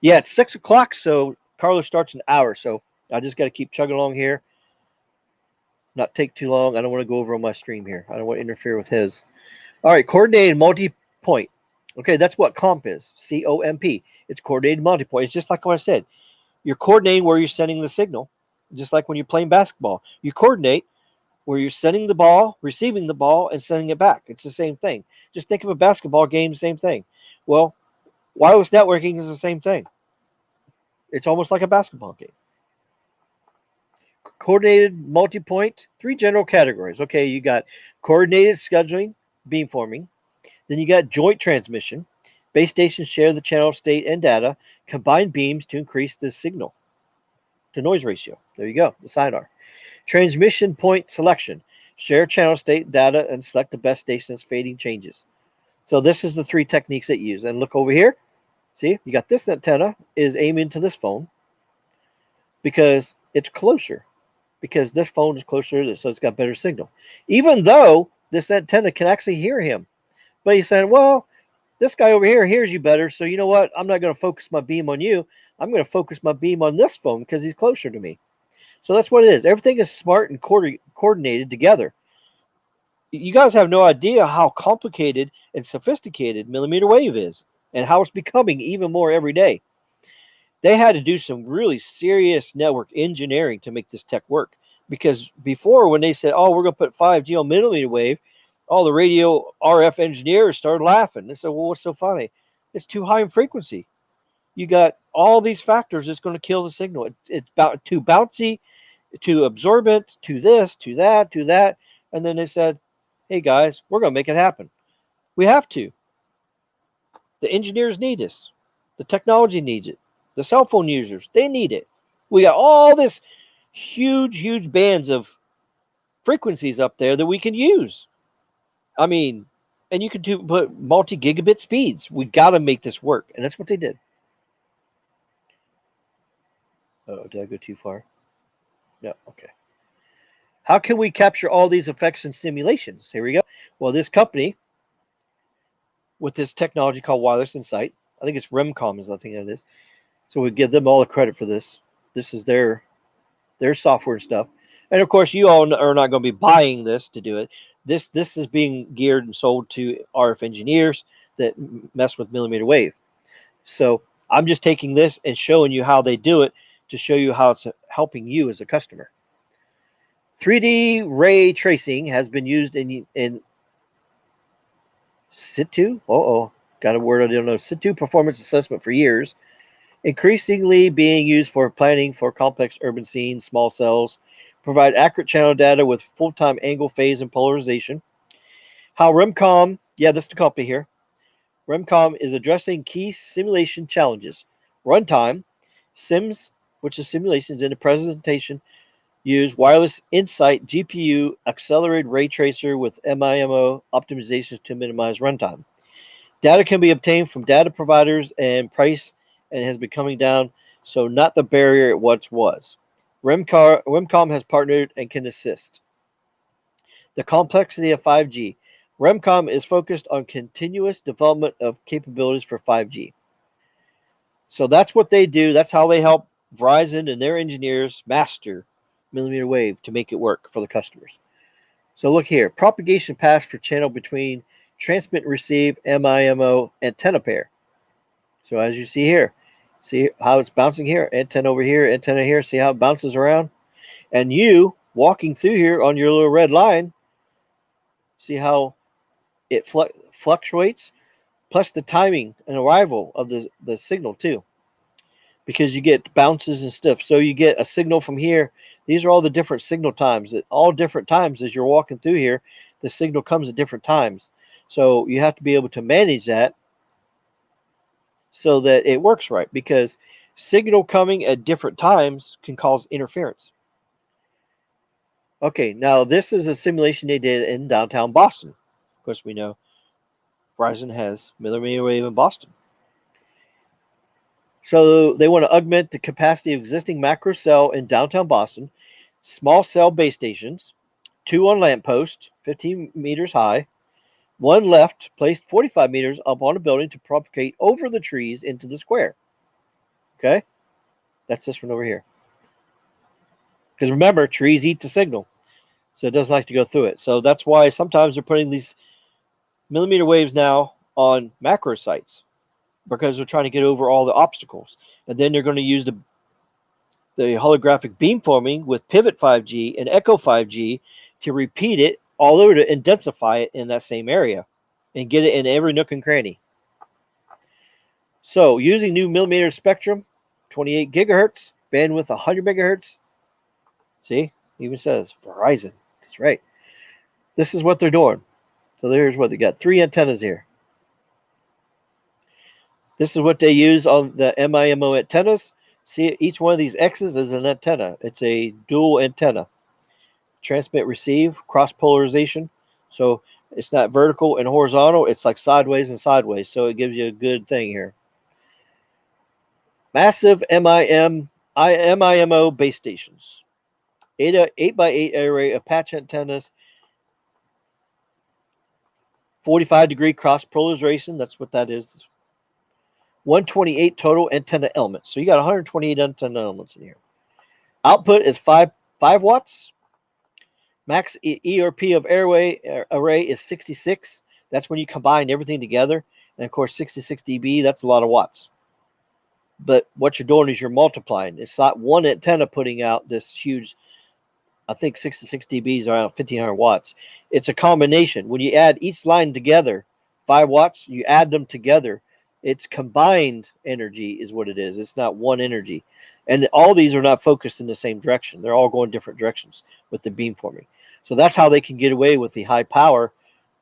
yeah, it's 6 o'clock. So Carlos starts an hour. So I just got to keep chugging along here. Not take too long. I don't want to go over on my stream here. I don't want to interfere with his. All right, coordinated multi-point. Okay, that's what comp is. COMP. It's coordinated multi-point. It's just like what I said. You're coordinating where you're sending the signal, just like when you're playing basketball. You coordinate where you're sending the ball, receiving the ball, and sending it back. It's the same thing. Just think of a basketball game, same thing. Well, wireless networking is the same thing. It's almost like a basketball game. Coordinated multi-point, three general categories. Okay, you got coordinated scheduling, beamforming. Then you got joint transmission. Base stations share the channel state and data. Combine beams to increase the signal to noise ratio. There you go, the SINAR. Transmission point selection. Share channel state data and select the best stations fading changes. So this is the three techniques that you use. And look over here. See, you got this antenna is aiming to this phone because it's closer. Because this phone is closer to this, so it's got better signal. Even though this antenna can actually hear him. But he's saying, well, this guy over here hears you better, so you know what? I'm not going to focus my beam on you. I'm going to focus my beam on this phone because he's closer to me. So that's what it is. Everything is smart and coordinated together. You guys have no idea how complicated and sophisticated millimeter wave is and how it's becoming even more every day. They had to do some really serious network engineering to make this tech work. Because before, when they said, oh, we're going to put 5G on millimeter wave, all the radio RF engineers started laughing. They said, well, what's so funny? It's too high in frequency. You got all these factors that's going to kill the signal. It's about too bouncy, too absorbent, to this, to that, to that. And then they said, hey, guys, we're going to make it happen. We have to. The engineers need this. The technology needs it. The cell phone users, they need it. We got all this huge bands of frequencies up there that we can use. I mean, and you can put multi-gigabit speeds. We got to make this work, and that's what they did. Oh, did I go too far? No, okay. How can we capture all these effects and simulations? Here we go. Well, this company with this technology called Wireless Insight, I think it's Remcom is I think it is. So we give them all the credit for this. This is their software and stuff. And of course, you all are not going to be buying this to do it. This is being geared and sold to RF engineers that mess with millimeter wave. So I'm just taking this and showing you how they do it to show you how it's helping you as a customer. 3D ray tracing has been used in situ. Got a word I don't know. Situ performance assessment for years. Increasingly being used for planning for complex urban scenes, small cells, provide accurate channel data with full-time angle, phase, and polarization. How Remcom, yeah, this is the company here. Remcom is addressing key simulation challenges. Runtime, sims, which is simulations in the presentation, use Wireless Insight GPU accelerated ray tracer with MIMO optimizations to minimize runtime. Data can be obtained from data providers and price and has been coming down, so not the barrier it once was. Remcom has partnered and can assist. The complexity of 5G. Remcom is focused on continuous development of capabilities for 5G. So that's what they do. That's how they help Verizon and their engineers master millimeter wave to make it work for the customers. So look here, propagation paths for channel between transmit and receive MIMO antenna pair. So as you see here, see how it's bouncing here, antenna over here, antenna here, see how it bounces around? And you walking through here on your little red line, see how it fluctuates, plus the timing and arrival of the signal too. Because you get bounces and stuff. So you get a signal from here. These are all the different signal times. At all different times as you're walking through here, the signal comes at different times. So you have to be able to manage that so that it works right, because signal coming at different times can cause interference. Okay, now this is a simulation they did in downtown Boston. course, we know Verizon has millimeter wave in Boston. So they want to augment the capacity of existing macro cell in downtown Boston, small cell base stations, 2 on lampposts, 15 meters high, 1 left placed 45 meters up on a building to propagate over the trees into the square. Okay? That's this one over here. Because remember, trees eat the signal, so it doesn't like to go through it. So that's why sometimes they're putting these millimeter waves now on macro sites, because they're trying to get over all the obstacles. And then they're going to use the holographic beamforming with Pivot 5G and Echo 5G to repeat it all over to intensify it in that same area and get it in every nook and cranny. So using new millimeter spectrum, 28 gigahertz, bandwidth 100 megahertz. See, even says Verizon. That's right. This is what they're doing. So there's what they got. 3 antennas here. This is what they use on the MIMO antennas. See, each one of these X's is an antenna. It's a dual antenna. Transmit, receive, cross polarization. So it's not vertical and horizontal. It's like sideways and sideways. So it gives you a good thing here. Massive MIMO base stations. 8x8 array of patch antennas. 45-degree cross polarization. That's what that is. 128 total antenna elements. So you got 128 antenna elements in here. Output is 5 watts. Max ERP of array is 66. That's when you combine everything together. And of course, 66 dB, that's a lot of watts. But what you're doing is you're multiplying. It's not one antenna putting out this huge, I think 66 dB is around 1500 watts. It's a combination. When you add each line together, 5 watts, you add them together. It's combined energy is what it is. It's not one energy. And all these are not focused in the same direction. They're all going different directions with the beamforming. So that's how they can get away with the high power,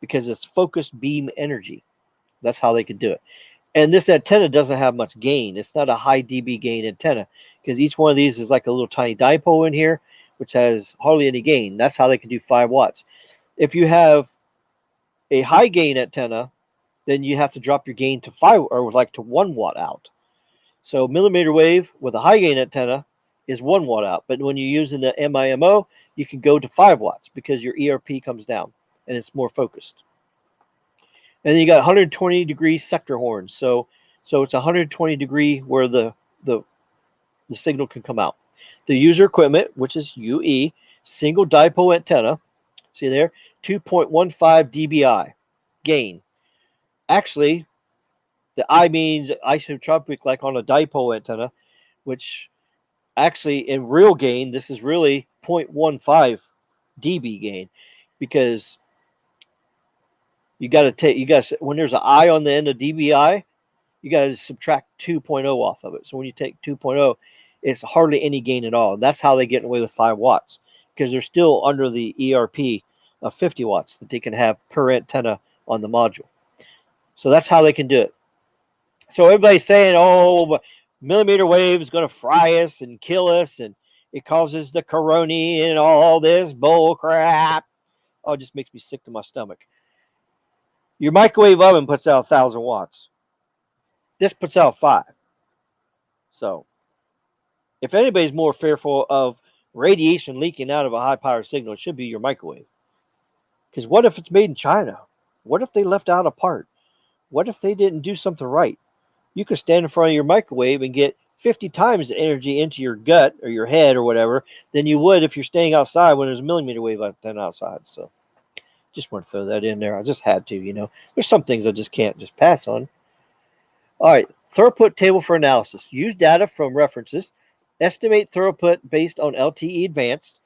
because it's focused beam energy. That's how they can do it. And this antenna doesn't have much gain. It's not a high dB gain antenna, because each one of these is like a little tiny dipole in here, which has hardly any gain. That's how they can do 5 watts. If you have a high gain antenna, then you have to drop your gain to 5 or like to 1 watt out. So millimeter wave with a high gain antenna is 1 watt out. But when you're using the MIMO, you can go to 5 watts because your ERP comes down and it's more focused. And then you got 120 degree sector horns. So it's 120 degree where the signal can come out. The user equipment, which is UE, single dipole antenna. See there? 2.15 dBi gain. Actually, the I means isotropic, like on a dipole antenna, which actually in real gain, this is really 0.15 dB gain, because you got to when there's an I on the end of dBi, you got to subtract 2.0 off of it. So when you take 2.0, it's hardly any gain at all. That's how they get away with 5 watts, because they're still under the ERP of 50 watts that they can have per antenna on the module. So that's how they can do it. So everybody's saying, oh, millimeter wave is going to fry us and kill us, and it causes the corona and all this bull crap. Oh, it just makes me sick to my stomach. Your microwave oven puts out 1,000 watts. This puts out 5. So if anybody's more fearful of radiation leaking out of a high power signal, it should be your microwave. Because what if it's made in China? What if they left out a part? What if they didn't do something right? You could stand in front of your microwave and get 50 times the energy into your gut or your head or whatever than you would if you're staying outside when there's a millimeter wave antenna outside. So just want to throw that in there. I just had to, There's some things I just can't just pass on. All right, throughput table for analysis. Use data from references. Estimate throughput based on LTE advanced.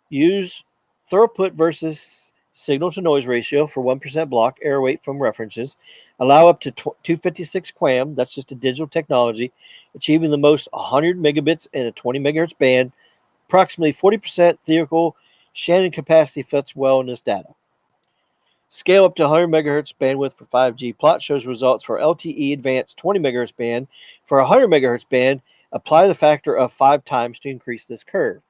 Use throughput versus signal to noise ratio for 1% block error weight from references. Allow up to 256 QAM. That's just a digital technology. Achieving the most 100 megabits in a 20 megahertz band. Approximately 40% theoretical Shannon capacity fits well in this data. Scale up to 100 megahertz bandwidth for 5G. Plot shows results for LTE advanced 20 megahertz band. For 100 megahertz band, apply the factor of 5 times to increase this curve.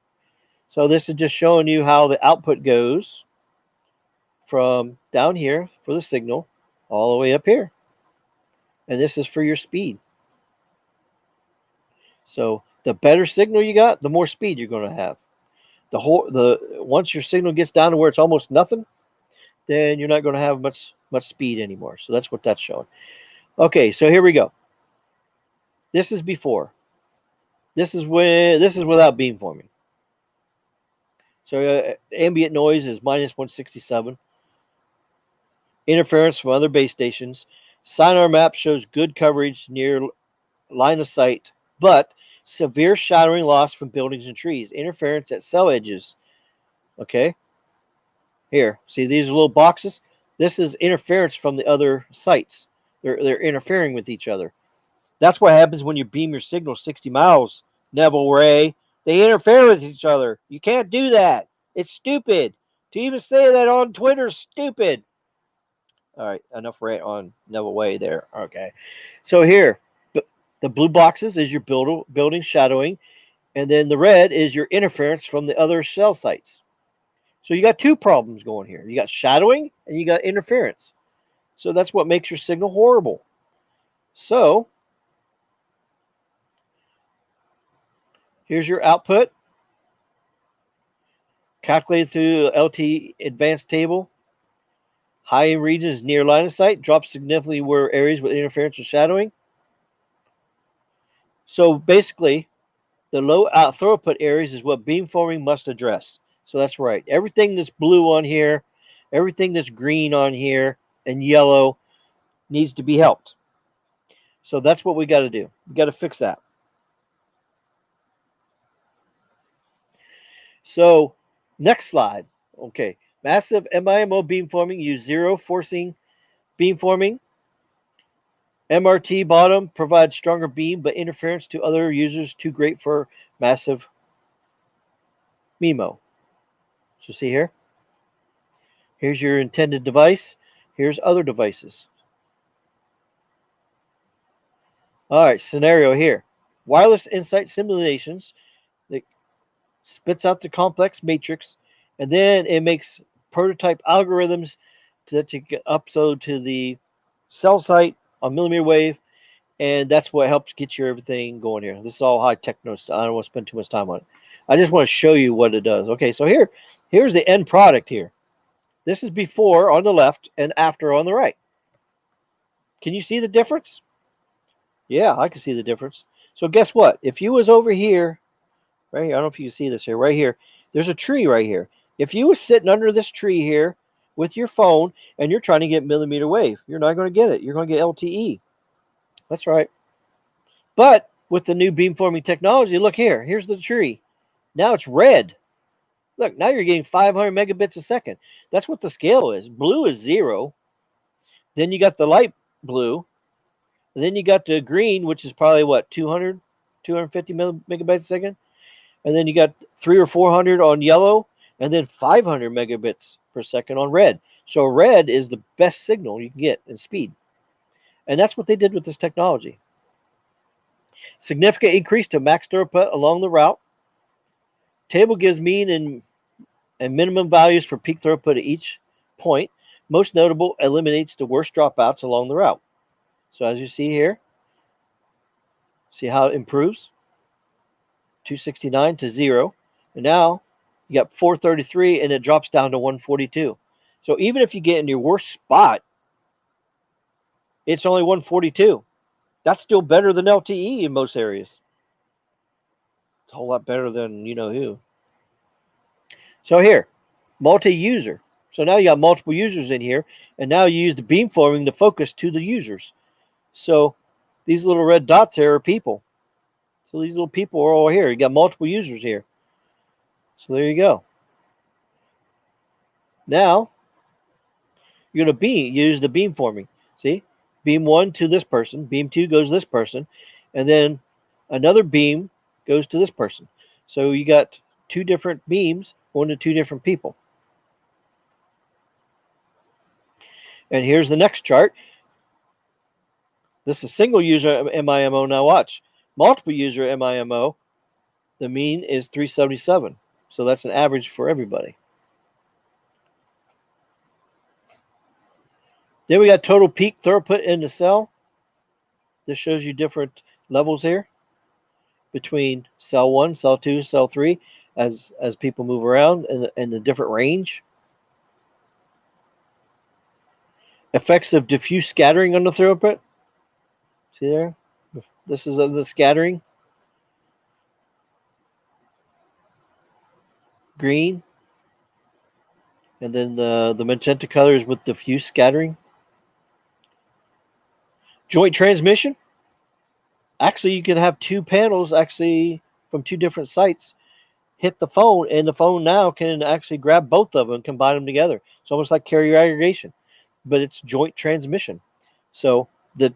So this is just showing you how the output goes from down here for the signal all the way up here. And this is for your speed. So the better signal you got, the more speed you're going to have. Once your signal gets down to where it's almost nothing, then you're not going to have much speed anymore. So that's what that's showing. Okay, so here we go. This is before. This is without beamforming. So ambient noise is minus 167. Interference from other base stations. Sonar map shows good coverage near line of sight, but severe shadowing loss from buildings and trees. Interference at cell edges. Okay. Here, see these little boxes? This is interference from the other sites. They're interfering with each other. That's what happens when you beam your signal 60 miles, Neville Ray. They interfere with each other. You can't do that. It's stupid. To even say that on Twitter is stupid. All right, enough rant on Neville Way there. Okay. So here, the blue boxes is your building shadowing, and then the red is your interference from the other cell sites. So you got two problems going here. You got shadowing and you got interference. So that's what makes your signal horrible. So here's your output. Calculated through LT advanced table. High in regions near line of sight. Drops significantly where areas with interference or shadowing. So basically, the low throughput areas is what beamforming must address. So that's right. Everything that's blue on here, everything that's green on here, and yellow needs to be helped. So that's what we got to do. We got to fix that. So next slide. Okay. Massive MIMO beamforming use zero forcing beamforming. MRT bottom provides stronger beam, but interference to other users too great for massive MIMO. So see here. Here's your intended device. Here's other devices. All right, scenario here. Wireless Insight simulations that spits out the complex matrix, and then it makes prototype algorithms that you can upload to the cell site on millimeter wave, and that's what helps get your everything going here. This is all high techno stuff. I don't want to spend too much time on it. I just want to show you what it does. Okay, so here's the end product here. This is before on the left and after on the right. Can you see the difference? Yeah, I can see the difference. So guess what? If you was over here, right here, I don't know if you can see this here, right here, there's a tree right here. If you was sitting under this tree here with your phone and you're trying to get millimeter wave, you're not going to get it. You're going to get LTE. That's right. But with the new beamforming technology, look here. Here's the tree. Now it's red. Look, now you're getting 500 megabits a second. That's what the scale is. Blue is 0. Then you got the light blue. And then you got the green, which is probably what, 200, 250 megabytes a second. And then you got 300 or 400 on yellow, and then 500 megabits per second on red. So red is the best signal you can get in speed. And that's what they did with this technology. Significant increase to max throughput along the route. Table gives mean and minimum values for peak throughput at each point. Most notable, eliminates the worst dropouts along the route. So as you see here, see how it improves? 269 to 0. And now you got 433 and it drops down to 142. So even if you get in your worst spot, it's only 142. That's still better than LTE in most areas. It's a whole lot better than you know who. So here, multi-user. So now you got multiple users in here, and now you use the beamforming to focus to the users. So these little red dots here are people. So these little people are all here. You got multiple users here. So there you go. Now you're going to use the beamforming. See, beam 1 to this person, beam 2 goes to this person, and then another beam goes to this person. So you got two different beams going to two different people. And here's the next chart. This is single user MIMO. Now watch. Multiple user MIMO, the mean is 377. So that's an average for everybody. Then we got total peak throughput in the cell. This shows you different levels here between cell 1, cell 2, cell 3 as people move around in the different range. Effects of diffuse scattering on the throughput. See there? This is the scattering. Green. And then the magenta color is with diffuse scattering. Joint transmission. Actually, you can have two panels actually from two different sites hit the phone, and the phone now can actually grab both of them and combine them together. It's almost like carrier aggregation, but it's joint transmission. So the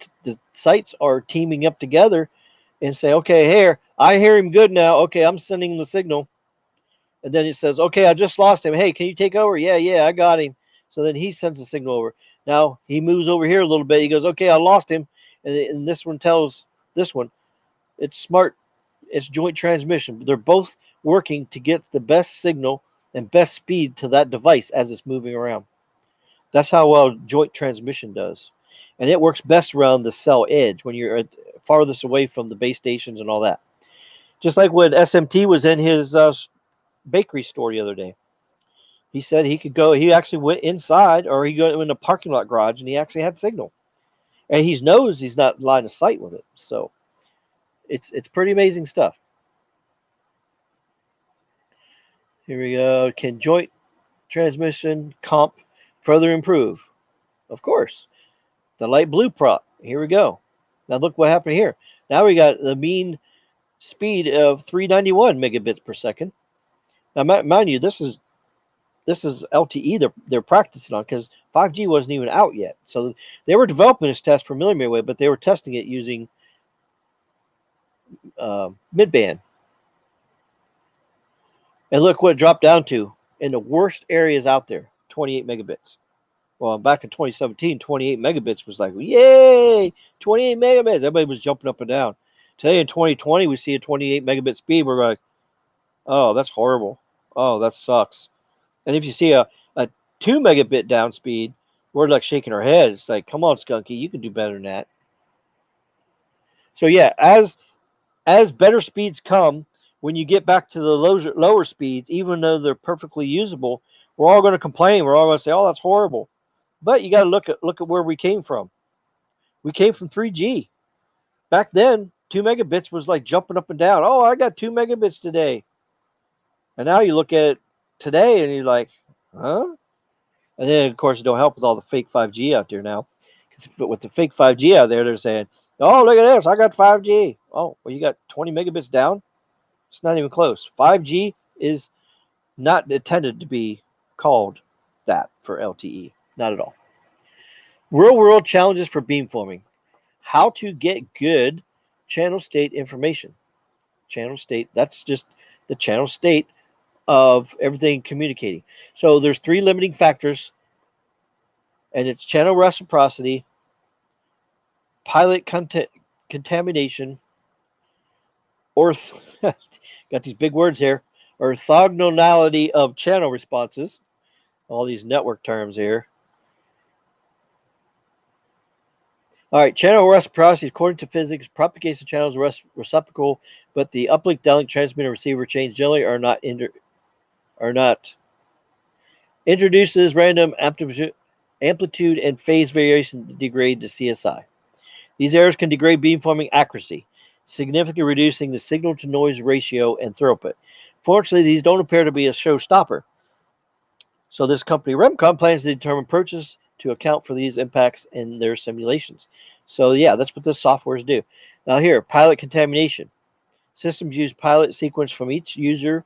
sites are teaming up together and say, okay, here, I hear him good now. Okay, I'm sending the signal. And then it says, okay, I just lost him. Hey, can you take over? Yeah, I got him. So then he sends the signal over. Now he moves over here a little bit. He goes, okay, I lost him. And this one tells this one, it's smart. It's joint transmission. They're both working to get the best signal and best speed to that device as it's moving around. That's how well joint transmission does. And it works best around the cell edge when you're farthest away from the base stations and all that. Just like when SMT was in his bakery store the other day. He said he could go, he actually went inside or he go in the parking lot garage and he actually had signal. And he knows he's not line of sight with it. So it's pretty amazing stuff. Here we go. Can joint transmission comp further improve? Of course. The light blue prop. Here we go. Now look what happened here. Now we got the mean speed of 391 megabits per second. Now mind you, this is LTE they're practicing on because 5G wasn't even out yet. So they were developing this test for millimeter wave, but they were testing it using mid-band. And look what it dropped down to in the worst areas out there, 28 megabits. Well, back in 2017, 28 megabits was like, yay, 28 megabits. Everybody was jumping up and down. Today in 2020, we see a 28 megabit speed. We're like, oh, that's horrible. Oh, that sucks. And if you see a 2 megabit down speed, we're like shaking our head. It's like, come on, Skunky, you can do better than that. So yeah, as better speeds come, when you get back to the lower speeds, even though they're perfectly usable, we're all going to complain. We're all going to say, "Oh, that's horrible." But you got to look at where we came from. We came from 3G. Back then, 2 megabits was like jumping up and down. Oh, I got 2 megabits today. And now you look at it today and you're like, huh? And then, of course, it don't help with all the fake 5G out there now. Because with the fake 5G out there, they're saying, oh, look at this. I got 5G. Oh, well, you got 20 megabits down? It's not even close. 5G is not intended to be called that for LTE. Not at all. Real world challenges for beamforming. How to get good channel state information. Channel state, that's just the channel state of everything communicating. So there's 3 limiting factors, and it's channel reciprocity, pilot contamination, got these big words here, orthogonality of channel responses, all these network terms here. All right, channel reciprocity, according to physics, propagation channels are reciprocal, but the uplink, downlink, transmitter, receiver chains generally are not introduces random amplitude and phase variation that degrade the CSI. These errors can degrade beamforming accuracy, significantly reducing the signal-to-noise ratio and throughput. Fortunately, these don't appear to be a showstopper. So this company, Remcom, plans to determine purchase to account for these impacts in their simulations. So yeah, that's what the softwares do. Now here, pilot contamination. Systems use pilot sequence from each user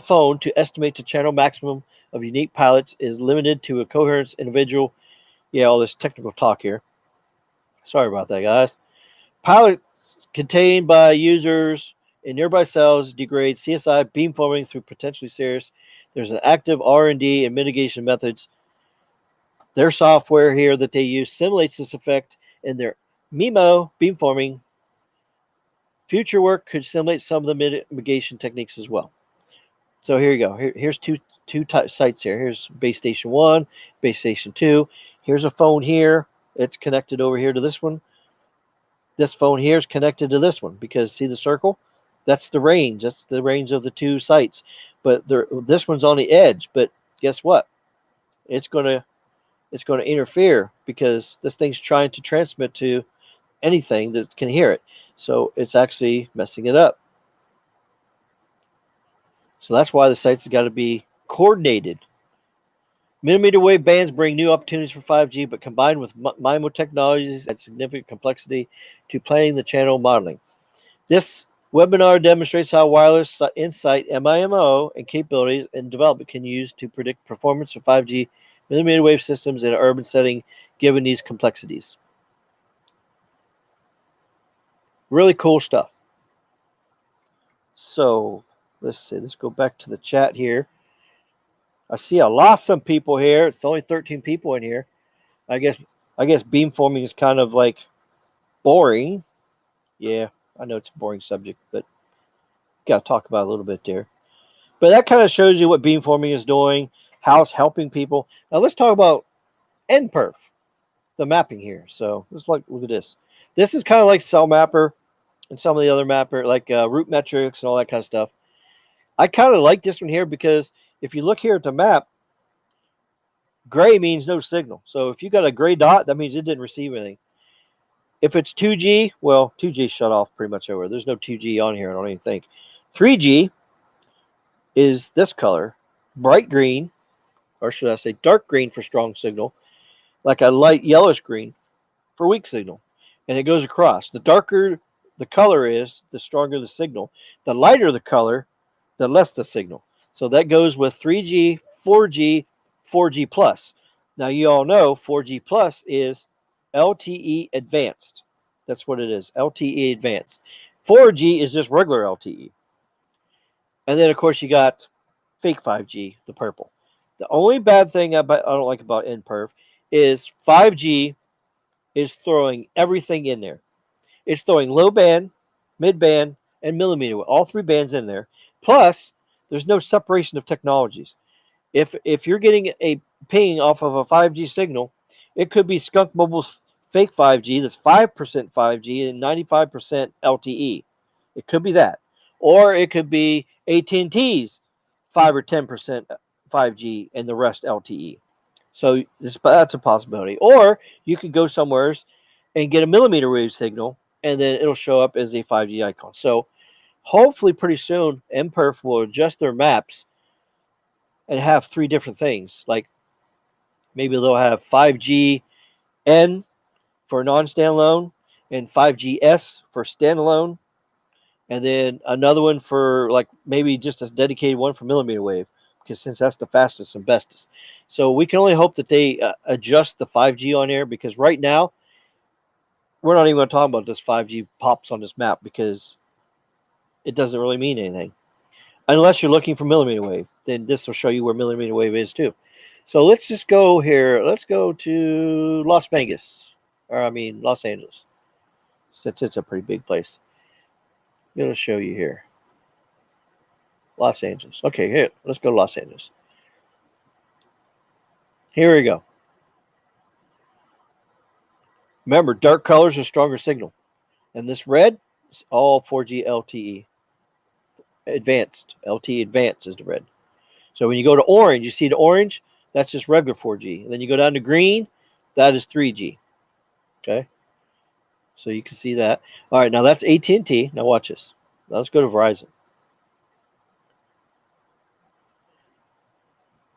phone to estimate the channel maximum of unique pilots is limited to a coherence individual. Yeah, all this technical talk here. Sorry about that, guys. Pilots contained by users in nearby cells degrade CSI beamforming through potentially serious. There's an active R&D and mitigation methods. Their software here that they use simulates this effect in their MIMO beamforming. Future work could simulate some of the mitigation techniques as well. So here you go. Here's two two sites here. Here's base station 1, base station 2. Here's a phone here. It's connected over here to this one. This phone here is connected to this one because see the circle? That's the range. That's the range of the two sites. But this one's on the edge. But guess what? It's gonna interfere because this thing's trying to transmit to anything that can hear it. So it's actually messing it up. So that's why the sites have got to be coordinated. Millimeter wave bands bring new opportunities for 5G, but combined with MIMO technologies, add significant complexity to planning the channel modeling. This webinar demonstrates how wireless insight, MIMO, and capabilities and development can use to predict performance of 5G millimeter wave systems in an urban setting given these complexities. Really cool stuff. So let's see. Let's go back to the chat here. I see a lot of people here. It's only 13 people in here. I guess beamforming is kind of like boring. Yeah, I know it's a boring subject, but got to talk about it a little bit there. But that kind of shows you what beamforming is doing, how it's helping people. Now let's talk about Nperf, the mapping here. So let's look at this. This is kind of like Cell Mapper and some of the other mapper, like root metrics and all that kind of stuff. I kind of like this one here because if you look here at the map, gray means no signal. So if you got a gray dot, that means it didn't receive anything. If it's 2G, well, 2G shut off pretty much over. There's no 2G on here, I don't even think. 3G is this color, bright green, or should I say dark green for strong signal, like a light yellowish green for weak signal. And it goes across. The darker the color is, the stronger the signal. The lighter the color, the less the signal. So that goes with 3G, 4G, 4G plus. Now you all know 4G plus is LTE advanced. That's what it is, LTE advanced. 4G is just regular LTE. And then of course you got fake 5G, the purple. The only bad thing I don't like about Nperf is 5G is throwing everything in there. It's throwing low band, mid band, and millimeter wave, all three bands in there. Plus, there's no separation of technologies. If you're getting a ping off of a 5G signal, it could be Skunk Mobile's fake 5G that's 5% 5G and 95% LTE. It could be that. Or it could be AT&T's 5 or 10% 5G and the rest LTE. So that's a possibility. Or you could go somewhere and get a millimeter wave signal, and then it'll show up as a 5G icon. So hopefully pretty soon, Nperf will adjust their maps and have three different things. Like maybe they'll have 5G N for non-standalone and 5GS for standalone, and then another one for like maybe just a dedicated one for millimeter wave, because since that's the fastest and bestest. So we can only hope that they adjust the 5G on there, because right now we're not even going to talk about this 5G pops on this map because it doesn't really mean anything. Unless you're looking for millimeter wave, then this will show you where millimeter wave is too. So let's just go here. Let's go to Las Vegas, or I mean Los Angeles, since it's a pretty big place. I'm going to show you here. Los Angeles. Okay, here, let's go to Los Angeles. Here we go. Remember, dark colors are stronger signal. And this red is all 4G LTE. Advanced. LTE advanced is the red. So when you go to orange, you see the orange? That's just regular 4G. And then you go down to green, that is 3G. Okay? So you can see that. All right, now that's AT&T. Now watch this. Now let's go to Verizon.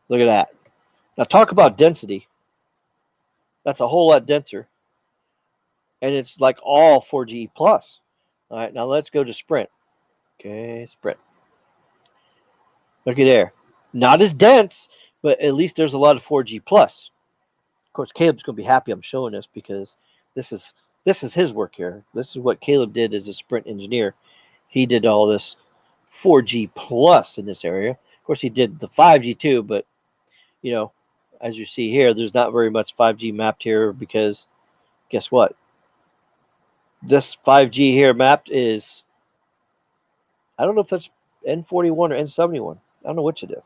Look at that. Now talk about density. That's a whole lot denser. And it's like all 4G plus. All right, now let's go to Sprint. Okay, Sprint. Look at there. Not as dense, but at least there's a lot of 4G plus. Of course, Caleb's going to be happy I'm showing this, because this is his work here. This is what Caleb did as a Sprint engineer. He did all this 4G plus in this area. Of course, he did the 5G too, but you know, as you see here, there's not very much 5G mapped here, because guess what? This 5G here mapped is, I don't know if that's N41 or N71. I don't know which it is.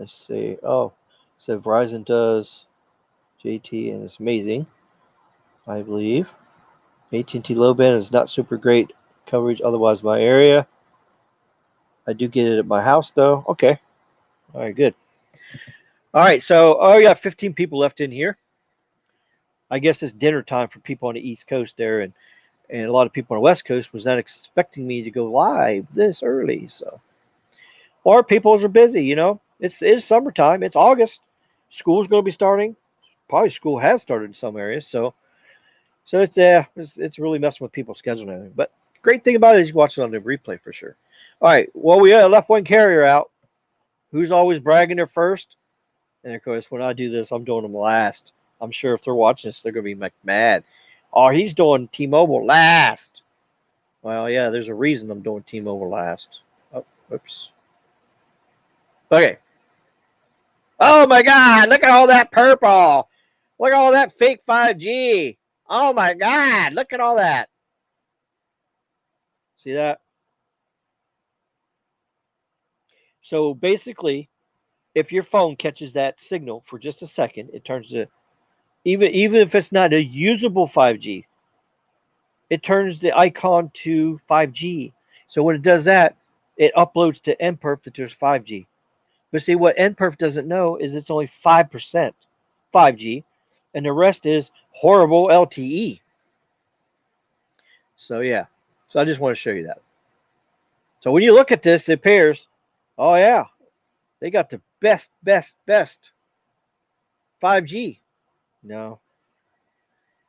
Let's see. Oh, so Verizon does JT, and it's amazing, I believe. AT&T low band is not super great coverage otherwise my area. I do get it at my house though. Okay. All right, good. All right, so we got 15 people left in here. I guess it's dinner time for people on the East Coast there, and a lot of people on the West Coast was not expecting me to go live this early. So, or people are busy. It's summertime. It's August. School's going to be starting. Probably school has started in some areas. So it's really messing with people's scheduling. But great thing about it is you can watch it on the replay for sure. All right, well we got a left wing carrier out. Who's always bragging they're first? And of course, when I do this, I'm doing them last. I'm sure if they're watching this, they're going to be mad. Oh, he's doing T-Mobile last. Well, yeah, there's a reason I'm doing T-Mobile last. Oh, oops. Okay. Oh my God! Look at all that purple. Look at all that fake 5G. Oh my God! Look at all that. See that? So basically, if your phone catches that signal for just a second, it turns to even if it's not a usable 5G, it turns the icon to 5G. So when it does that, it uploads to Nperf that there's 5G. But see, what Nperf doesn't know is it's only 5% 5G, and the rest is horrible LTE. So yeah, so I just want to show you that. So when you look at this, it appears, oh yeah, they got the best 5G. No.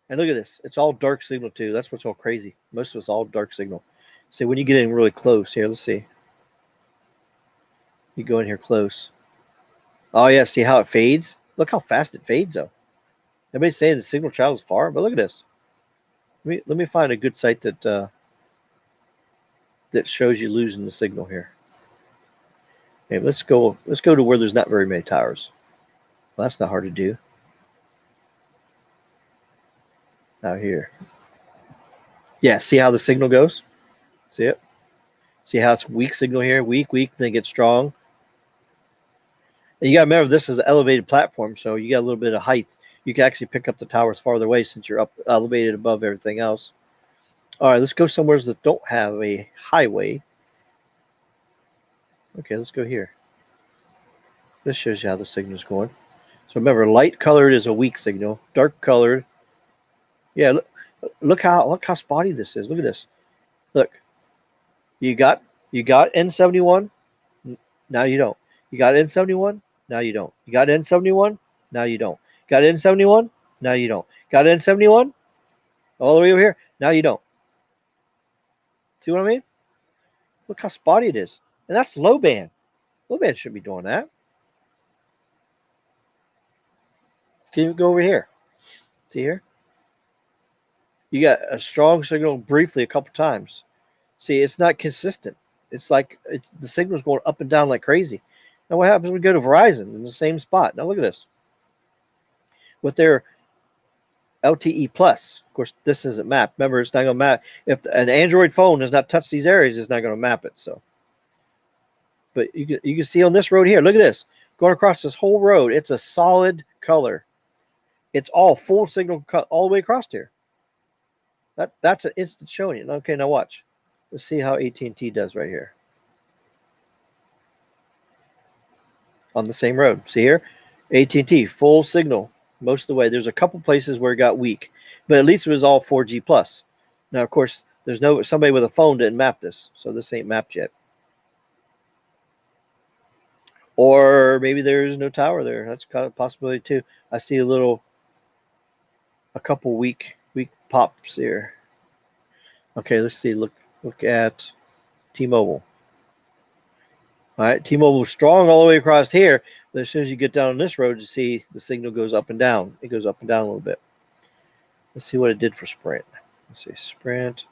And look at this. It's all dark signal too. That's what's all crazy. Most of it's all dark signal. See, when you get in really close, here, let's see. You go in here close. Oh yeah, see how it fades? Look how fast it fades though. Everybody's saying the signal travels far, but look at this. Let me find a good site that that shows you losing the signal here. Okay, let's go to where there's not very many towers. Well, that's not hard to do. Out here. Yeah, see how the signal goes? See it? See how it's weak signal here? Weak, then it gets strong. And you got to remember, this is an elevated platform, so you got a little bit of height. You can actually pick up the towers farther away since you're up elevated above everything else. All right, let's go somewhere that don't have a highway. Okay, let's go here. This shows you how the signal's going. So remember, light colored is a weak signal. Dark colored, yeah. Look how spotty this is. Look at this. Look, you got N71. Now you don't. You got N71. Now you don't. You got N71. Now you don't. Got N71. Now you don't. Got N71. All the way over here. Now you don't. See what I mean? Look how spotty it is. And that's low band. Low band shouldn't be doing that. Can you go over here? See here? You got a strong signal briefly a couple times. See, it's not consistent. It's like the signal's going up and down like crazy. Now what happens when we go to Verizon in the same spot? Now look at this. With their LTE plus, of course, this isn't mapped. Remember, it's not going to map. If an Android phone does not touch these areas, it's not going to map it. So, but you can see on this road here. Look at this, going across this whole road. It's a solid color. It's all full signal cut all the way across here. That's an instant showing you. Okay, now watch. Let's see how AT&T does right here on the same road. See here, AT&T full signal most of the way. There's a couple places where it got weak, but at least it was all 4G plus. Now, of course, there's somebody with a phone didn't map this, so this ain't mapped yet. Or maybe there's no tower there. That's kind of a possibility too. I see a couple weak pops here. Okay, let's see. Look at T-Mobile. All right, T-Mobile strong all the way across here, but as soon as you get down on this road, you see the signal goes up and down. It goes up and down a little bit. Let's see what it did for Sprint. Let's see, Sprint.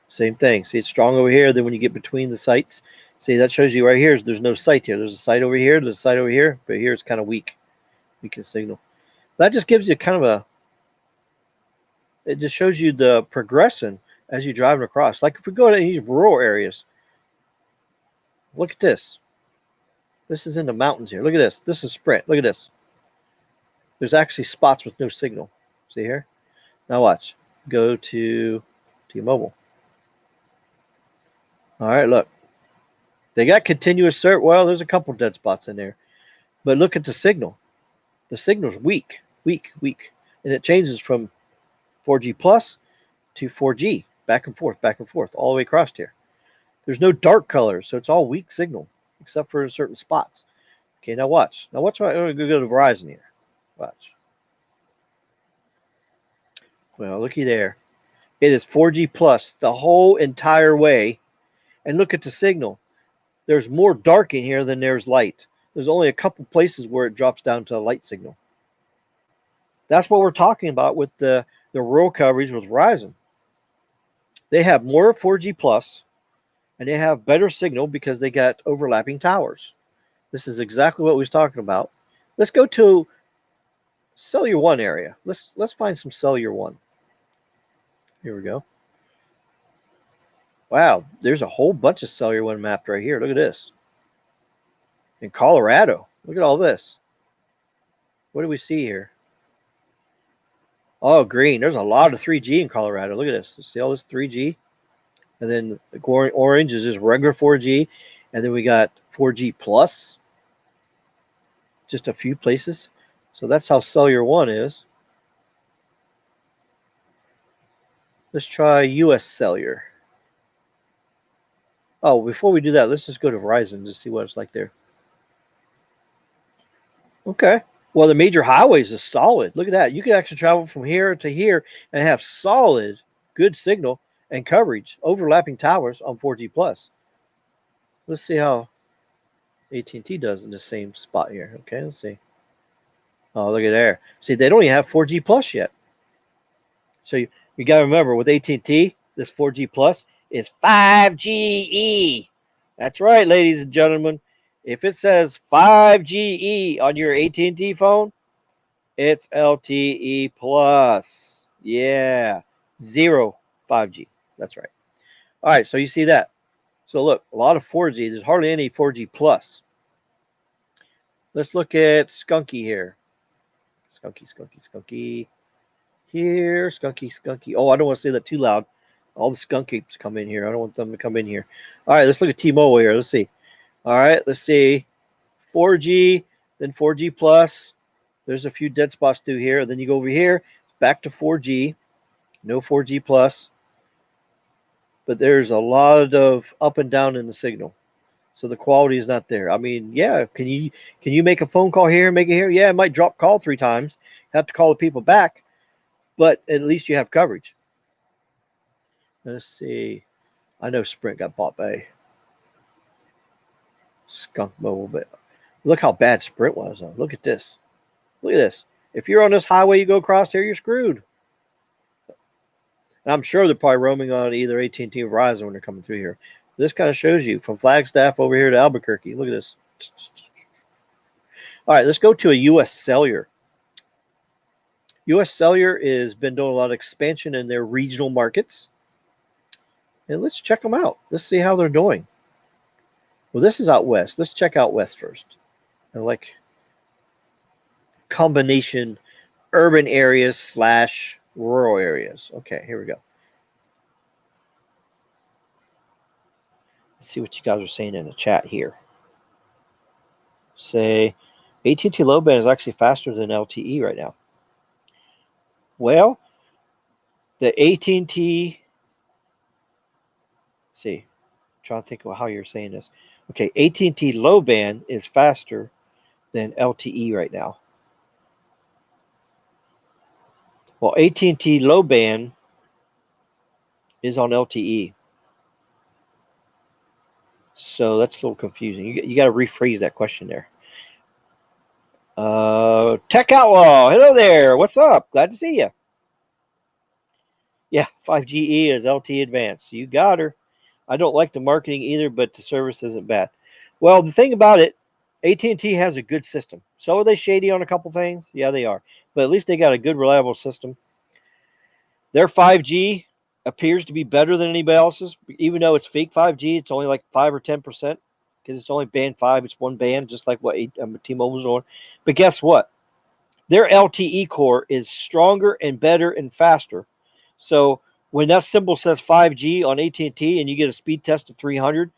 Same thing. See, it's strong over here. Then when you get between the sites, see, that shows you right here is there's no site here. There's a site over here. There's a site over here. But here it's kind of weak. Weak in signal. That just gives you kind of it just shows you the progression as you're driving across. Like if we go to these rural areas, look at this. This is in the mountains here. Look at this. This is Sprint. Look at this. There's actually spots with no signal. See here? Now watch. Go to T-Mobile. All right, look. They got continuous service. Well, there's a couple dead spots in there. But look at the signal. The signal's weak, weak, weak. And it changes from 4G plus to 4G, back and forth, all the way across here. There's no dark colors, so it's all weak signal, except for certain spots. Okay, now watch. Now watch. I'm going to go to Verizon here. Watch. Well, looky there. It is 4G plus the whole entire way. And look at the signal. There's more dark in here than there's light. There's only a couple places where it drops down to a light signal. That's what we're talking about with the rural coverage with Verizon. They have more 4G plus, and they have better signal because they got overlapping towers. This is exactly what we was talking about. Let's go to Cellular One area. Let's find some Cellular One. Here we go. Wow, there's a whole bunch of Cellular One mapped right here. Look at this. In Colorado, look at all this. What do we see here? Oh, green. There's a lot of 3G in Colorado. Look at this. See all this 3G? And then orange is just regular 4G. And then we got 4G plus. Just a few places. So that's how Cellular One is. Let's try US Cellular. Oh, before we do that, let's just go to Verizon to see what it's like there. Okay. Well, the major highways is solid. Look at that. You can actually travel from here to here and have solid, good signal and coverage, overlapping towers on 4G plus. Let's see how AT&T does in the same spot here. Okay, let's see. Oh, look at there. See, they don't even have 4G plus yet. So you got to remember, with AT&T, this 4G plus is 5GE. That's right, ladies and gentlemen. If it says 5GE on your AT&T phone, it's LTE plus. Yeah, 5G. That's right. All right, so you see that. So look, a lot of 4G. There's hardly any 4G plus. Let's look at Skunky here. Skunky. Here, Skunky. Oh, I don't want to say that too loud. All the skunkies come in here. I don't want them to come in here. All right, let's look at T-Mobile here. Let's see. All right, let's see. 4G, then 4G plus. There's a few dead spots through here. Then you go over here, back to 4G. No 4G plus. But there's a lot of up and down in the signal. So the quality is not there. I mean, yeah, can you make a phone call here, make it here? Yeah, it might drop call 3 times. Have to call the people back. But at least you have coverage. Let's see. I know Sprint got bought by Skunk Mobile, but look how bad Sprint was. Look at this. Look at this. If you're on this highway, you go across there, you're screwed. And I'm sure they're probably roaming on either AT&T or Verizon when they're coming through here. This kind of shows you from Flagstaff over here to Albuquerque. Look at this. All right, let's go to a US Cellular. US Cellular has been doing a lot of expansion in their regional markets. And let's check them out. Let's see how they're doing. Well, this is out west. Let's check out west first. I like combination urban areas / rural areas. Okay, here we go. Let's see what you guys are saying in the chat here. Say AT&T low band is actually faster than LTE right now. Well, the AT&T, let's see, I'm trying to think of how you're saying this. Okay, AT&T low band is faster than LTE right now. Well, AT&T low band is on LTE. So that's a little confusing. You got to rephrase that question there. Tech Outlaw, hello there. What's up? Glad to see you. Yeah, 5GE is LTE Advanced. You got her. I don't like the marketing either, but the service isn't bad. Well, the thing about it, AT&T has a good system. So are they shady on a couple things? Yeah, they are. But at least they got a good, reliable system. Their 5G appears to be better than anybody else's, even though it's fake 5G. It's only like 5 or 10%. because it's only band 5. It's one band, just like what T-Mobile's on. But guess what? Their LTE core is stronger and better and faster. So when that symbol says 5G on AT&T and you get a speed test of 300,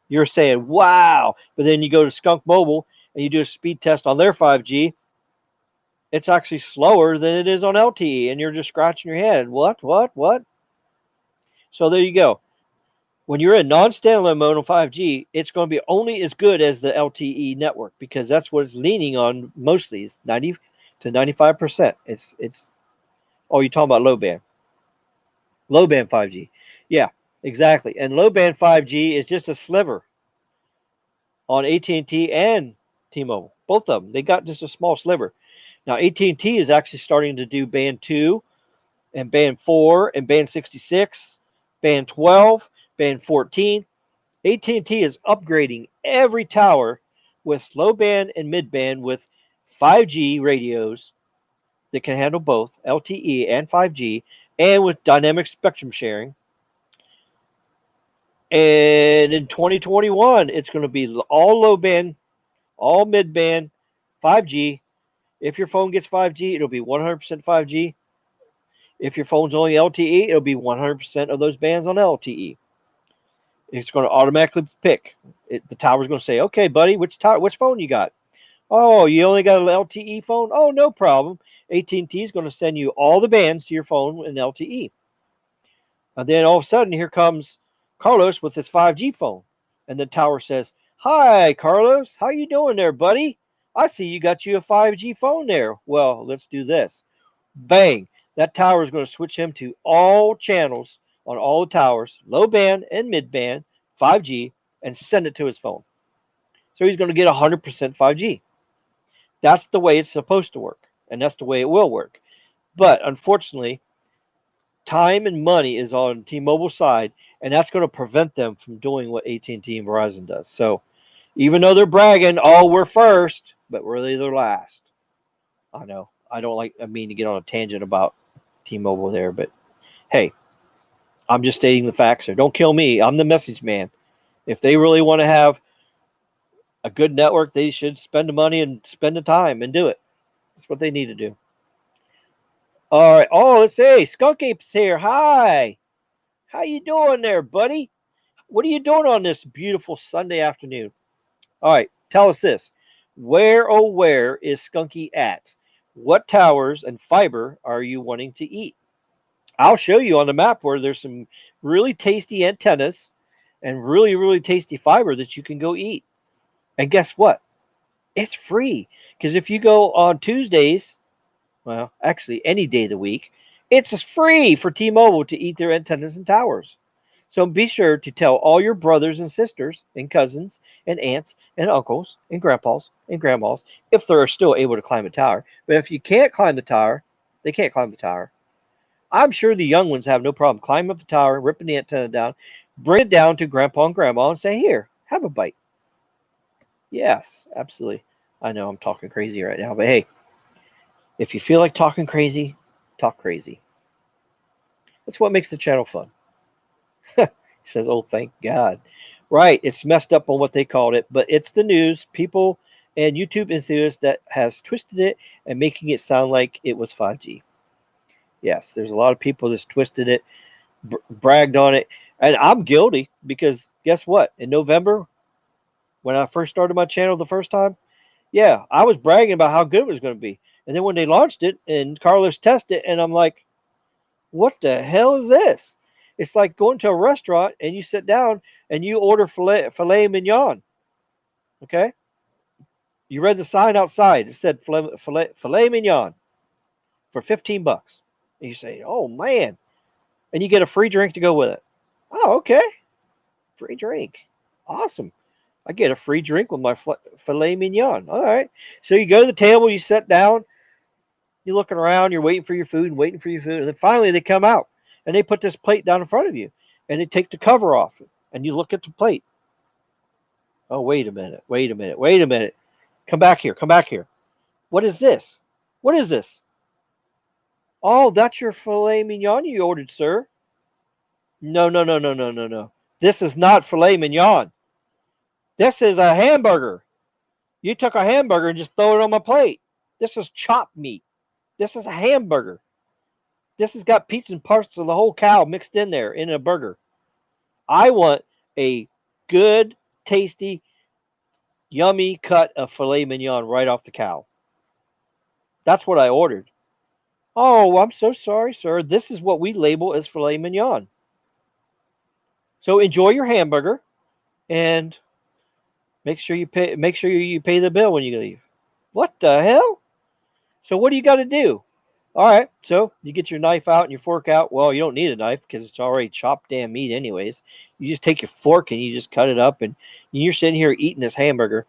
you're saying, wow. But then you go to Skunk Mobile and you do a speed test on their 5G, it's actually slower than it is on LTE. And you're just scratching your head. What? So there you go. When you're in non-standalone mode on 5G, it's going to be only as good as the LTE network because that's what it's leaning on mostly. It's 90 to 95%. It's oh, you're talking about low band 5G. Yeah, exactly. And low band 5G is just a sliver on AT&T and T-Mobile. Both of them. They got just a small sliver. Now AT&T is actually starting to do band 2 and band 4 and band 66, band 12, band 14. AT&T is upgrading every tower with low band and mid band with 5G radios that can handle both LTE and 5G and with dynamic spectrum sharing. And in 2021, it's going to be all low band, all mid band, 5G. If your phone gets 5G, it'll be 100% 5G. If your phone's only LTE, it'll be 100% of those bands on LTE. It's going to automatically pick. The tower's going to say, okay, buddy, which phone you got? Oh, you only got an LTE phone? Oh, no problem. AT&T is going to send you all the bands to your phone in LTE. And then all of a sudden, here comes Carlos with his 5G phone. And the tower says, hi, Carlos. How you doing there, buddy? I see you got you a 5G phone there. Well, let's do this. Bang. That tower is going to switch him to all channels on all the towers, low band and mid band, 5G, and send it to his phone. So he's going to get 100% 5G. That's the way it's supposed to work, and that's the way it will work. But unfortunately, time and money is on T-Mobile's side, and that's going to prevent them from doing what AT&T and Verizon does. So even though they're bragging, oh, we're first, but really they're last. I know. I mean to get on a tangent about T-Mobile there, but hey, I'm just stating the facts here. Don't kill me. I'm the message man. If they really want to have a good network, they should spend the money and spend the time and do it. That's what they need to do. All right. Oh, let's see. Skunk Ape's here. Hi. How you doing there, buddy? What are you doing on this beautiful Sunday afternoon? All right. Tell us this. Where, oh, where is Skunky at? What towers and fiber are you wanting to eat? I'll show you on the map where there's some really tasty antennas and really, really tasty fiber that you can go eat. And guess what? It's free. Because if you go on Tuesdays, well, actually any day of the week, it's free for T-Mobile to eat their antennas and towers. So be sure to tell all your brothers and sisters and cousins and aunts and uncles and grandpas and grandmas if they're still able to climb a tower. But if you can't climb the tower, they can't climb the tower. I'm sure the young ones have no problem climbing up the tower, ripping the antenna down, bring it down to grandpa and grandma and say, here, have a bite. Yes, absolutely. I know I'm talking crazy right now, but hey, if you feel like talking crazy, talk crazy. That's what makes the channel fun. He says, oh, thank God. Right, it's messed up on what they called it, but it's the news. People and YouTube enthusiasts that has twisted it and making it sound like it was 5G. Yes, there's a lot of people that's twisted it, bragged on it, and I'm guilty because guess what? In November, when I first started my channel the first time, yeah, I was bragging about how good it was going to be. And then when they launched it and Carlos tested it, and I'm like, what the hell is this? It's like going to a restaurant and you sit down and you order filet mignon. Okay? You read the sign outside. It said filet mignon for 15 bucks. And you say, oh, man. And you get a free drink to go with it. Oh, okay. Free drink. Awesome. I get a free drink with my filet mignon. All right. So you go to the table, you sit down, you're looking around, you're waiting for your food and waiting for your food. And then finally they come out and they put this plate down in front of you and they take the cover off and you look at the plate. Oh, wait a minute. Wait a minute. Wait a minute. Come back here. Come back here. What is this? What is this? Oh, that's your filet mignon you ordered, sir. No, no, no, no, no, no, no. This is not filet mignon. This is a hamburger. You took a hamburger and just throw it on my plate. This is chopped meat. This is a hamburger. This has got pieces and parts of the whole cow mixed in there in a burger. I want a good, tasty, yummy cut of filet mignon right off the cow. That's what I ordered. Oh, I'm so sorry, sir. This is what we label as filet mignon. So enjoy your hamburger and make sure you pay the bill when you leave. What the hell? So what do you got to do? All right, so you get your knife out and your fork out. Well, you don't need a knife because it's already chopped damn meat anyways. You just take your fork and you just cut it up, and you're sitting here eating this hamburger.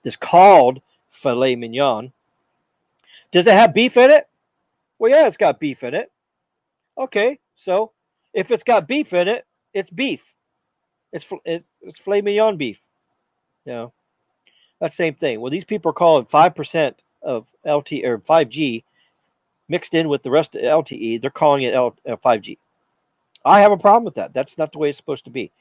That's called filet mignon. Does it have beef in it? Well, yeah, it's got beef in it. Okay, so if it's got beef in it, it's beef. It's filet mignon beef. You know, that same thing. Well, these people are calling 5% of LT or 5G mixed in with the rest of LTE. They're calling it 5G. I have a problem with that. That's not the way it's supposed to be.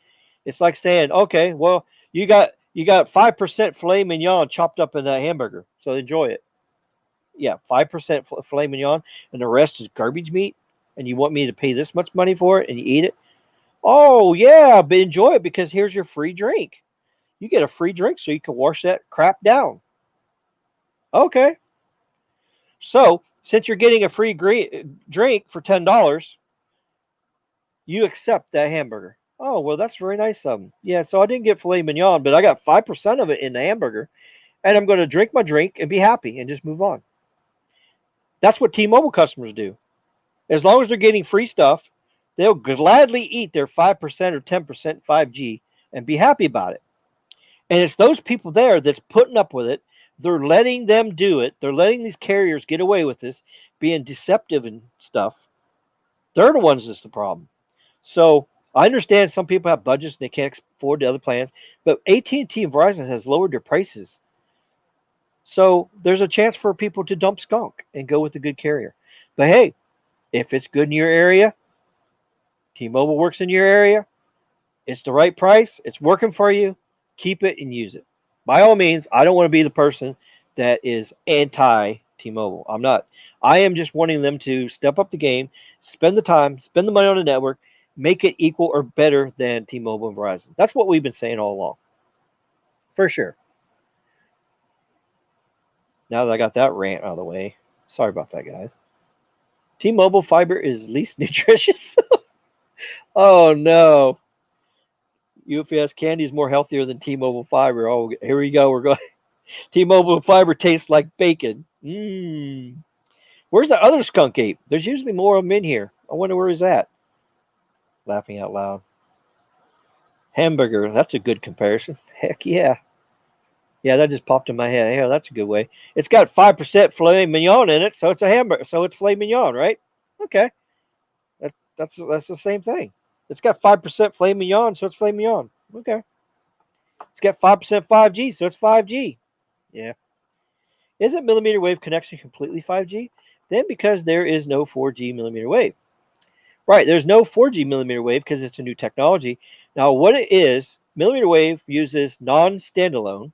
It's like saying, okay, well, you got 5% filet mignon chopped up in that hamburger, so enjoy it. Yeah, 5% filet mignon, and the rest is garbage meat. And you want me to pay this much money for it, and you eat it? Oh yeah, but enjoy it because here's your free drink. You get a free drink so you can wash that crap down. Okay. So since you're getting a free drink for $10, you accept that hamburger. Oh well, that's very nice of them. Yeah, so I didn't get filet mignon, but I got 5% of it in the hamburger, and I'm going to drink my drink and be happy and just move on. That's what T-Mobile customers do. As long as they're getting free stuff, they'll gladly eat their 5% or 10% 5G and be happy about it. And it's those people there that's putting up with it. They're letting them do it. They're letting these carriers get away with this, being deceptive and stuff. They're the ones that's the problem. So I understand some people have budgets and they can't afford the other plans, but AT&T and Verizon has lowered their prices. So there's a chance for people to dump skunk and go with a good carrier. But hey, if it's good in your area, T-Mobile works in your area, it's the right price, it's working for you, keep it and use it. By all means, I don't want to be the person that is anti T-Mobile. I'm not. I am just wanting them to step up the game, spend the time, spend the money on the network, make it equal or better than T-Mobile and Verizon. That's what we've been saying all along. For sure. Now that I got that rant out of the way. Sorry about that, guys. T-Mobile fiber is least nutritious. Oh no. UPS candy is more healthier than T-Mobile fiber. Oh, here we go. We're going. T-Mobile fiber tastes like bacon. Mmm. Where's the other skunk ape? There's usually more of them in here. I wonder where he's at. Laughing out loud. Hamburger. That's a good comparison. Heck yeah. Yeah, that just popped in my head. Yeah, that's a good way. It's got 5% filet mignon in it, so it's a hamburger. So it's filet mignon, right? Okay. That's the same thing. It's got 5% filet mignon, so it's filet mignon. Okay. It's got 5% 5G, so it's 5G. Yeah. Isn't millimeter wave connection completely 5G? Then because there is no 4G millimeter wave. Right, there's no 4G millimeter wave because it's a new technology. Now, what it is, millimeter wave uses non-standalone,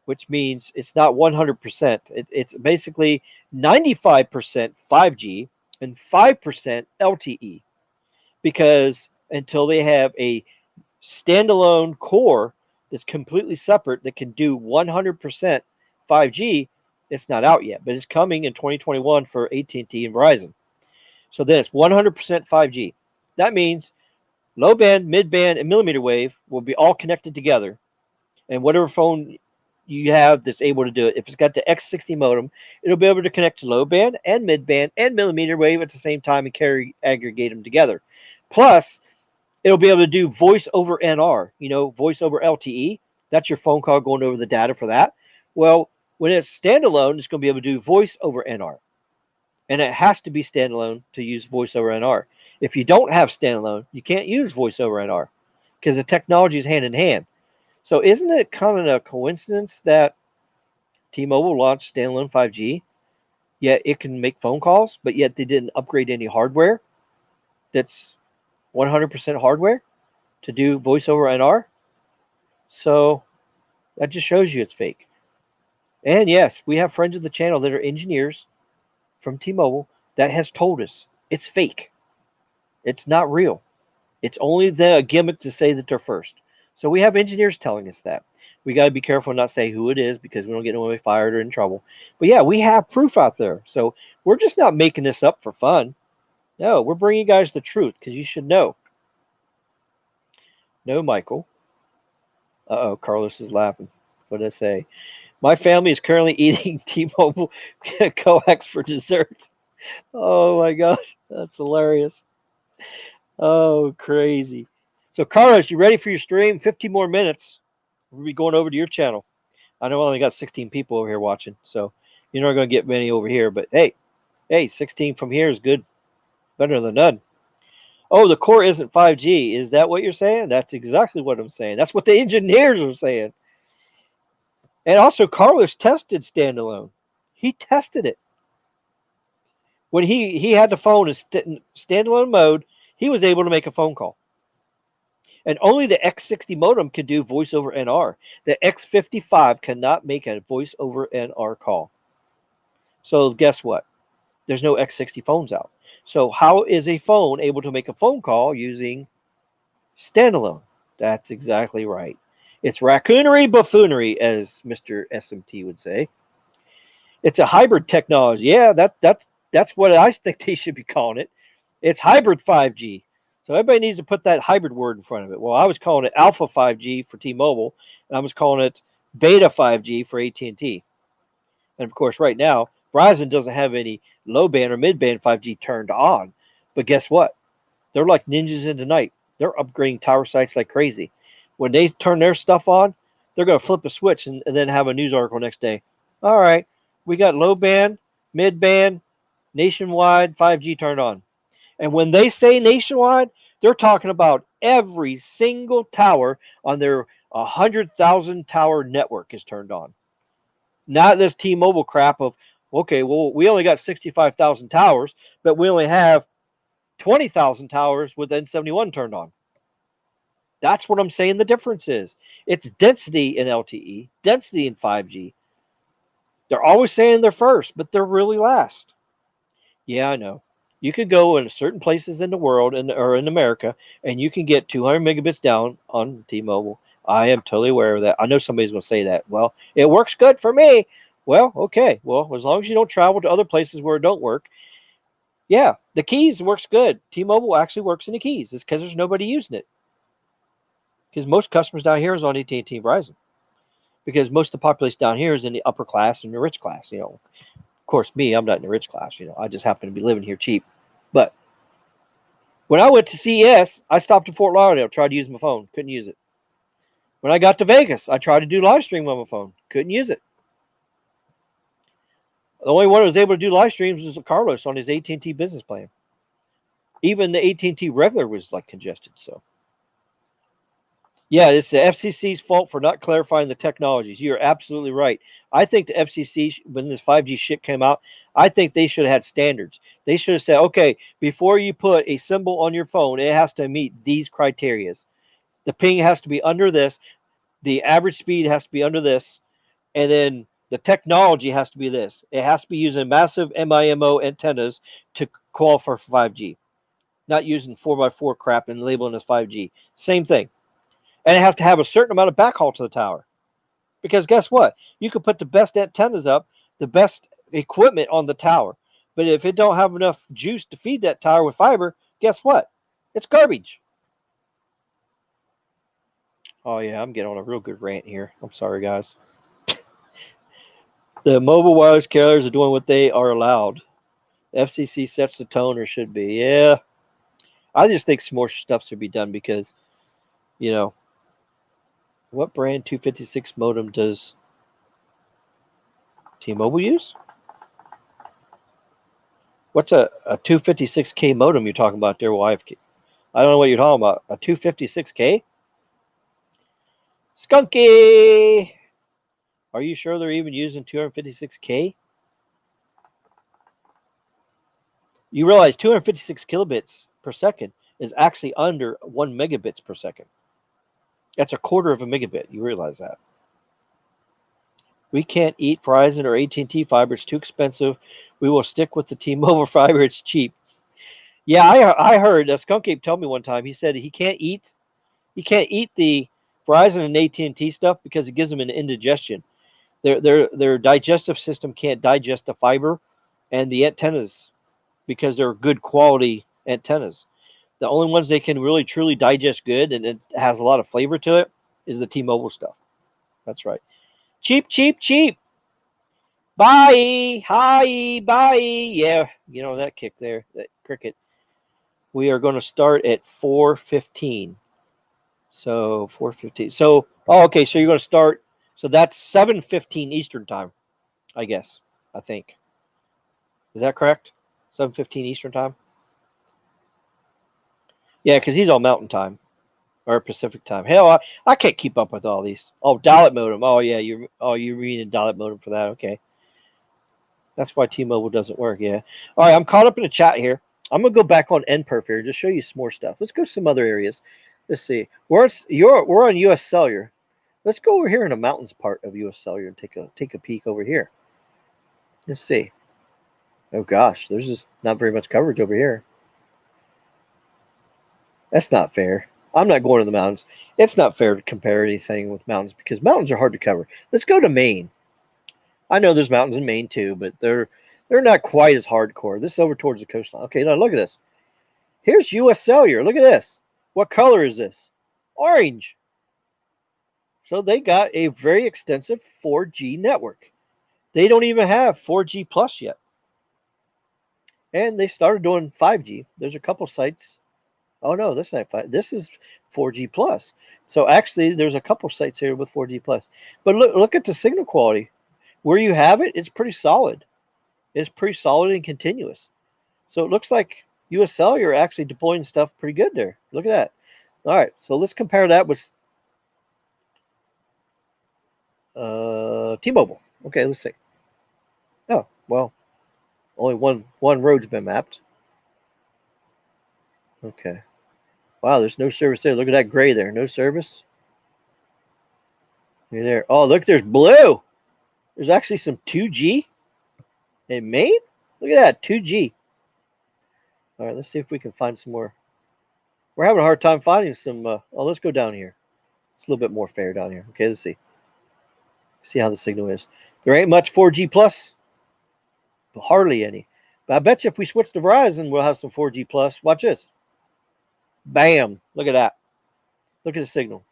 which means it's not 100%. It's basically 95% 5G and 5% LTE because until they have a standalone core that's completely separate that can do 100% 5G, it's not out yet, but it's coming in 2021 for AT&T and Verizon. So then it's 100% 5G. That means low band, mid band, and millimeter wave will be all connected together. And whatever phone you have that's able to do it, if it's got the X60 modem, it'll be able to connect to low band and mid band and millimeter wave at the same time and aggregate them together. Plus, it'll be able to do voice over NR, voice over LTE. That's your phone call going over the data for that. Well, when it's standalone, it's going to be able to do voice over NR. And it has to be standalone to use voice over NR. If you don't have standalone, you can't use voice over NR because the technology is hand in hand. So isn't it kind of a coincidence that T-Mobile launched standalone 5G, yet it can make phone calls, but yet they didn't upgrade any hardware that's 100% hardware to do voice over NR? So That just shows you it's fake. And yes, we have friends of the channel that are engineers from T-Mobile that has told us it's fake. It's not real. It's only the gimmick to say that they're first. So we have engineers telling us that. We got to be careful not say who it is because we don't get nobody fired or in trouble. But yeah, we have proof out there. So we're just not making this up for fun. No, we're bringing you guys the truth because you should know. No, Michael. Uh-oh, Carlos is laughing. What did I say? My family is currently eating T-Mobile coax for dessert. Oh my gosh, that's hilarious. Oh, crazy. So, Carlos, you ready for your stream? 15 more minutes. We'll be going over to your channel. I know I only got 16 people over here watching, so you're not going to get many over here. But hey, 16 from here is good. Better than none. Oh, the core isn't 5G. Is that what you're saying? That's exactly what I'm saying. That's what the engineers are saying. And also, Carlos tested standalone. He tested it. When he had the phone in standalone mode, he was able to make a phone call. And only the X60 modem can do voice over NR. The X55 cannot make a voice over NR call. So guess what? There's no X60 phones out. So how is a phone able to make a phone call using standalone? That's exactly right. It's raccoonery buffoonery, as Mr. SMT would say. It's a hybrid technology. Yeah, that's what I think they should be calling it. It's hybrid 5G. So everybody needs to put that hybrid word in front of it. Well, I was calling it Alpha 5G for T-Mobile, and I was calling it Beta 5G for AT&T. And of course, right now, Verizon doesn't have any low band or mid band 5G turned on. But guess what? They're like ninjas in the night. They're upgrading tower sites like crazy. When they turn their stuff on, they're going to flip a switch and then have a news article next day. All right, we got low band, mid band, nationwide 5G turned on. And when they say nationwide, they're talking about every single tower on their 100,000 tower network is turned on. Not this T-Mobile crap of, okay, well, we only got 65,000 towers, but we only have 20,000 towers with N71 turned on. That's what I'm saying the difference is. It's density in LTE, density in 5G. They're always saying they're first, but they're really last. Yeah, I know. You could go in certain places in the world or in America, and you can get 200 megabits down on T-Mobile. I am totally aware of that. I know somebody's going to say that. Well, it works good for me. Well, okay. Well, as long as you don't travel to other places where it don't work. Yeah, the Keys works good. T-Mobile actually works in the Keys. It's because there's nobody using it. Because most customers down here is on AT&T and Verizon. Because most of the population down here is in the upper class and the rich class. You know, of course, me, I'm not in the rich class. You know, I just happen to be living here cheap. But when I went to CES, I stopped in Fort Lauderdale, tried to use my phone, couldn't use it. When I got to Vegas, I tried to do live stream on my phone, couldn't use it. The only one who was able to do live streams was Carlos on his AT&T business plan. Even the AT&T regular was like congested. So, yeah, it's the FCC's fault for not clarifying the technologies. You're absolutely right. I think the FCC, when this 5G shit came out, I think they should have had standards. They should have said, okay, before you put a symbol on your phone, it has to meet these criterias. The ping has to be under this. The average speed has to be under this. And then the technology has to be this. It has to be using massive MIMO antennas to qualify for 5G. Not using 4x4 crap and labeling as 5G. Same thing. And it has to have a certain amount of backhaul to the tower. Because guess what? You can put the best antennas up, the best equipment on the tower. But if it don't have enough juice to feed that tower with fiber, guess what? It's garbage. Oh, yeah, I'm getting on a real good rant here. I'm sorry, guys. The mobile wireless carriers are doing what they are allowed. FCC sets the tone, or should be. Yeah. I just think some more stuff should be done because, you know, what brand 256 modem does T-Mobile use? What's a 256K modem you're talking about there, wife? I don't know what you're talking about. A 256K? Skunky! Are you sure they're even using 256K? You realize 256 kilobits per second is actually under 1 megabits per second. That's a quarter of a megabit. You realize that. We can't eat Verizon or AT&T fiber. It's too expensive. We will stick with the T-Mobile fiber. It's cheap. Yeah, I heard Skunk Ape tell me one time. He said he can't eat the Verizon and AT&T stuff because it gives him an indigestion. Their digestive system can't digest the fiber and the antennas because they're good quality antennas. The only ones they can really truly digest good and it has a lot of flavor to it is the T-Mobile stuff. That's right. Cheap, cheap, cheap. Bye. Hi. Bye. Yeah, you know that kick there, that cricket. We are going to start at 4:15. So 4:15. So oh, okay. So you're going to start. So that's 7:15 Eastern time, I guess. I think. Is that correct? 7:15 Eastern time. Yeah, because he's on Mountain time or Pacific time. Hell, I can't keep up with all these. Oh, dial-up modem. Oh yeah, you're reading dial-up modem for that. Okay. That's why T-Mobile doesn't work. Yeah. All right, I'm caught up in the chat here. I'm gonna go back on Nperf here, just show you some more stuff. Let's go to some other areas. Let's see. We're on U.S. Cellular. Let's go over here in the mountains part of U.S. Cellular and take a peek over here. Let's see. Oh gosh, there's just not very much coverage over here. That's not fair. I'm not going to the mountains. It's not fair to compare anything with mountains because mountains are hard to cover. Let's go to Maine. I know there's mountains in Maine too, but they're not quite as hardcore. This is over towards the coastline. Okay, now look at this. Here's U.S. Cellular. Look at this. What color is this? Orange. So they got a very extensive 4G network. They don't even have 4G plus yet. And they started doing 5G. There's a couple sites. Oh no, this is not 5. This is 4G plus. So actually there's a couple sites here with 4G plus. But look at the signal quality. Where you have it, it's pretty solid. It's pretty solid and continuous. So it looks like US Cellular are actually deploying stuff pretty good there. Look at that. All right, so let's compare that with T-Mobile. Okay, let's see. Oh, well, only one road's been mapped. Okay. Wow, there's no service there. Look at that gray there. No service. You're there. Oh, look, there's blue. There's actually some 2G in Maine. Look at that, 2G. All right, let's see if we can find some more. We're having a hard time finding some. Oh, let's go down here. It's a little bit more fair down here. Okay, let's see. See how the signal is. There ain't much 4G plus, but hardly any. But I bet you if we switch to Verizon, we'll have some 4G plus. Watch this. Bam! Look at that. Look at the signal.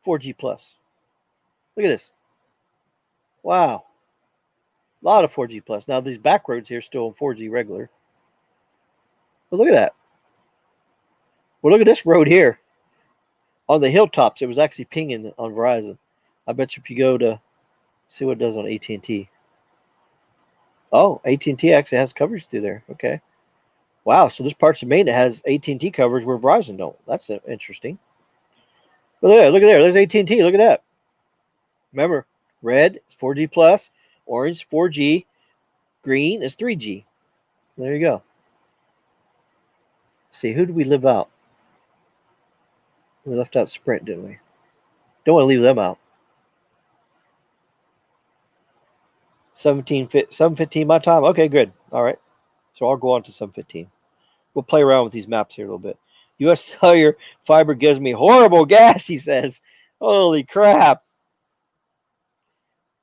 4G plus. Look at this. Wow. A lot of 4G plus. Now these back roads here still on 4G regular. But look at that. Well, look at this road here. On the hilltops, it was actually pinging on Verizon. I bet you if you go to see what it does on AT&T. Oh, AT&T actually has coverage through there. Okay. Wow. So there's parts of Maine that has AT&T coverage where Verizon don't. That's interesting. But look at there. There's AT&T. Look at that. Remember, red is 4G plus, orange 4G, green is 3G. There you go. Let's see, who did we leave out? We left out Sprint, didn't we? Don't want to leave them out. 7:15 my time. Okay, good. All right. So I'll go on to 7:15. We'll play around with these maps here a little bit. U.S. Cellular fiber gives me horrible gas, he says. Holy crap.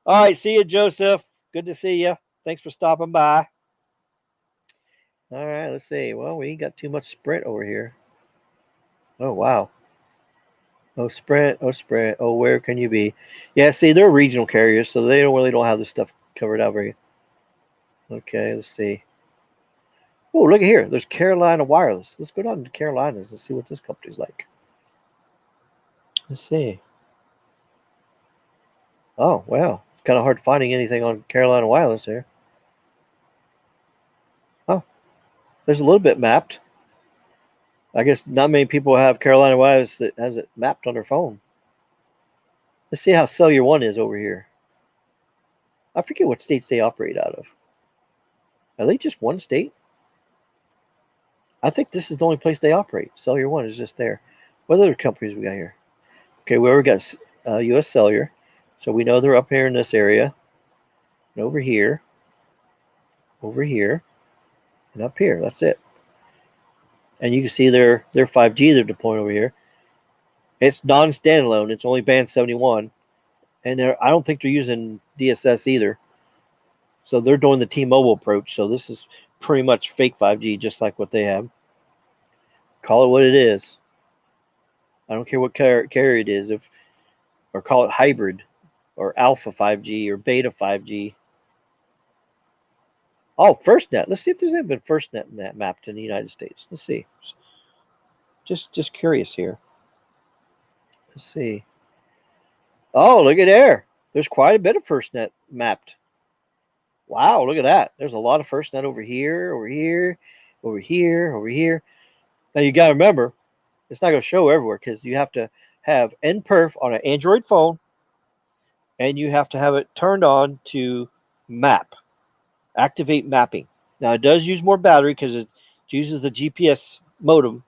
All right, see you, Joseph. Good to see you. Thanks for stopping by. All right, let's see. Well, we ain't got too much Sprint over here. Oh, wow. Oh, Sprint. Oh, Sprint. Oh, where can you be? Yeah, see, they're regional carriers, so they don't have this stuff covered out very. Okay, let's see. Oh, look at here. There's Carolina Wireless. Let's go down to Carolinas and see what this company's like. Let's see. Oh, wow. It's kind of hard finding anything on Carolina Wireless here. Oh, there's a little bit mapped. I guess not many people have Carolina Wireless that has it mapped on their phone. Let's see how Cellular One is over here. I forget what states they operate out of. Are they just one state? I think this is the only place they operate. Cellular One is just there. What other companies we got here? Okay, we got U.S. Cellular. So we know they're up here in this area, and over here, and up here. That's it. And you can see their 5G they're deploying over here. It's non-standalone. It's only band 71, and I don't think they're using DSS either. So they're doing the T-Mobile approach. So this is pretty much fake 5G, just like what they have. Call it what it is. I don't care what carrier it is, or call it hybrid, or alpha 5G, or beta 5G. Oh, FirstNet. Let's see if there's ever been FirstNet mapped in the United States. Let's see. Just curious here. Let's see. Oh, look at there. There's quite a bit of FirstNet mapped. Wow, look at that. There's a lot of FirstNet over here, over here, over here, over here. Now you got to remember, it's not going to show everywhere because you have to have Nperf on an Android phone, and you have to have it turned on to map, activate mapping. Now it does use more battery because it uses the GPS modem,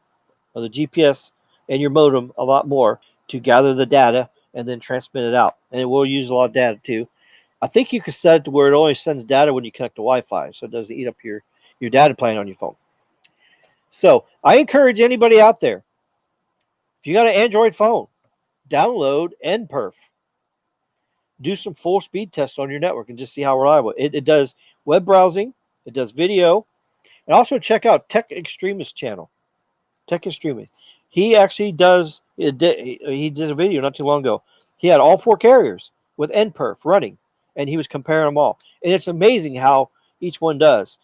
or the GPS and your modem a lot more to gather the data and then transmit it out. And it will use a lot of data too. I think you can set it to where it only sends data when you connect to Wi-Fi, so it doesn't eat up your data plan on your phone. So I encourage anybody out there, if you got an Android phone, download Nperf. Do some full speed tests on your network and just see how reliable it does. Web browsing, it does video, and also check out Tech Extremist channel. Tech Extremist. He actually does. He did a video not too long ago. He had all 4 carriers with Nperf running, and he was comparing them all. And it's amazing how each one does.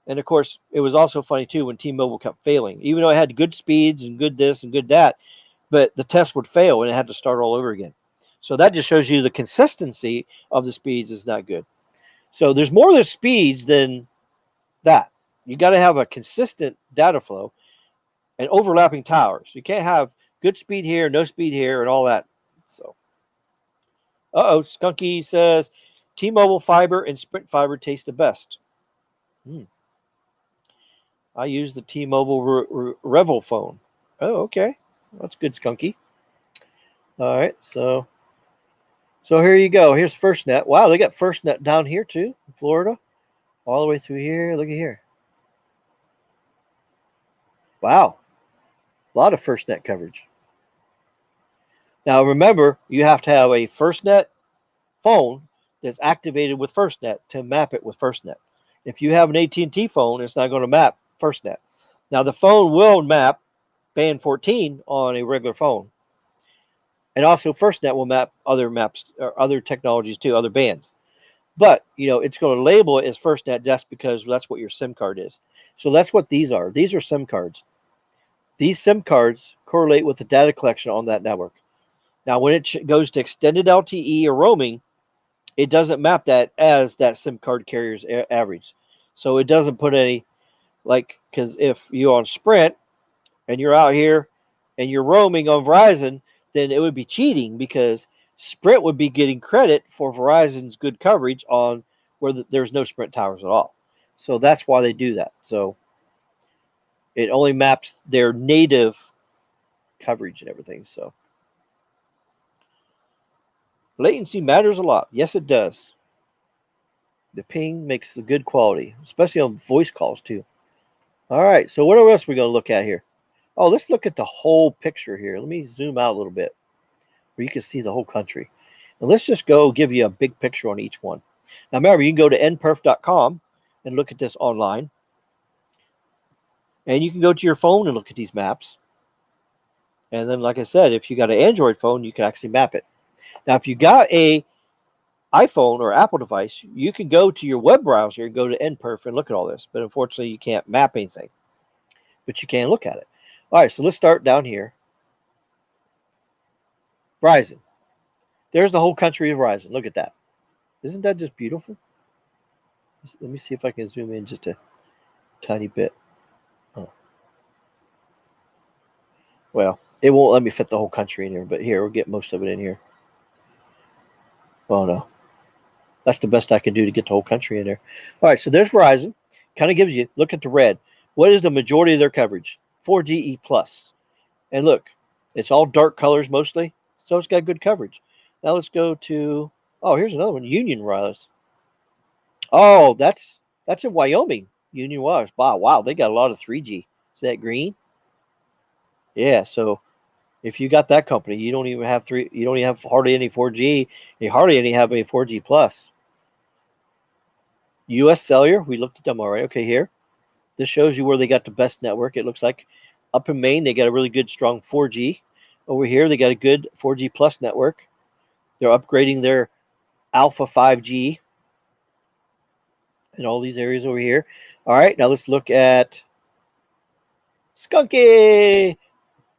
And of course, it was also funny too when T-Mobile kept failing, even though it had good speeds and good this and good that, but the test would fail and it had to start all over again. So that just shows you the consistency of the speeds is not good. So there's more than speeds than that. You got to have a consistent data flow and overlapping towers. You can't have good speed here, no speed here, and all that. So, Skunky says T-Mobile fiber and Sprint fiber taste the best. I use the T-Mobile Revel phone. Oh, okay. That's good, Skunky. All right, so here you go. Here's FirstNet. Wow, they got FirstNet down here too, in Florida, all the way through here. Look at here. Wow, a lot of FirstNet coverage. Now remember, you have to have a FirstNet phone that's activated with FirstNet to map it with FirstNet. If you have an AT&T phone, it's not going to map FirstNet. Now the phone will map band 14 on a regular phone. And also FirstNet will map other maps or other technologies too, other bands. But, it's going to label it as FirstNet just because that's what your SIM card is. So that's what these are. These are SIM cards. These SIM cards correlate with the data collection on that network. Now, when it goes to extended LTE or roaming, it doesn't map that as that SIM card carrier's average. So it doesn't put any, because if you're on Sprint and you're out here and you're roaming on Verizon, then it would be cheating because Sprint would be getting credit for Verizon's good coverage on where there's no Sprint towers at all. So that's why they do that. So it only maps their native coverage and everything. So latency matters a lot. Yes, it does. The ping makes the good quality, especially on voice calls too. All right, so what else are we going to look at here? Oh, let's look at the whole picture here. Let me zoom out a little bit where you can see the whole country. And let's just go give you a big picture on each one. Now remember, you can go to nperf.com and look at this online. And you can go to your phone and look at these maps. And then, like I said, if you got an Android phone, you can actually map it. Now, if you got a iPhone or Apple device, you can go to your web browser and go to Nperf and look at all this. But unfortunately, you can't map anything. But you can look at it. All right, so let's start down here. Verizon. There's the whole country of Verizon. Look at that. Isn't that just beautiful? Let me see if I can zoom in just a tiny bit. Oh. Well, it won't let me fit the whole country in here, but here, we'll get most of it in here. Oh, no. That's the best I can do to get the whole country in there. All right, so there's Verizon. Kind of gives you, look at the red. What is the majority of their coverage? 4GE+. And look, it's all dark colors mostly, so it's got good coverage. Now let's go to, oh, here's another one, Union Wireless. Oh, that's in Wyoming, Union Wireless. Wow, they got a lot of 3G. Is that green? Yeah, so if you got that company, you don't even have you don't even have hardly any 4G. You hardly any have any 4G plus. US Cellular, we looked at them already. Okay, here. This shows you where they got the best network. It looks like up in Maine, they got a really good, strong 4G. Over here, they got a good 4G plus network. They're upgrading their Alpha 5G in all these areas over here. All right, now let's look at Skunky.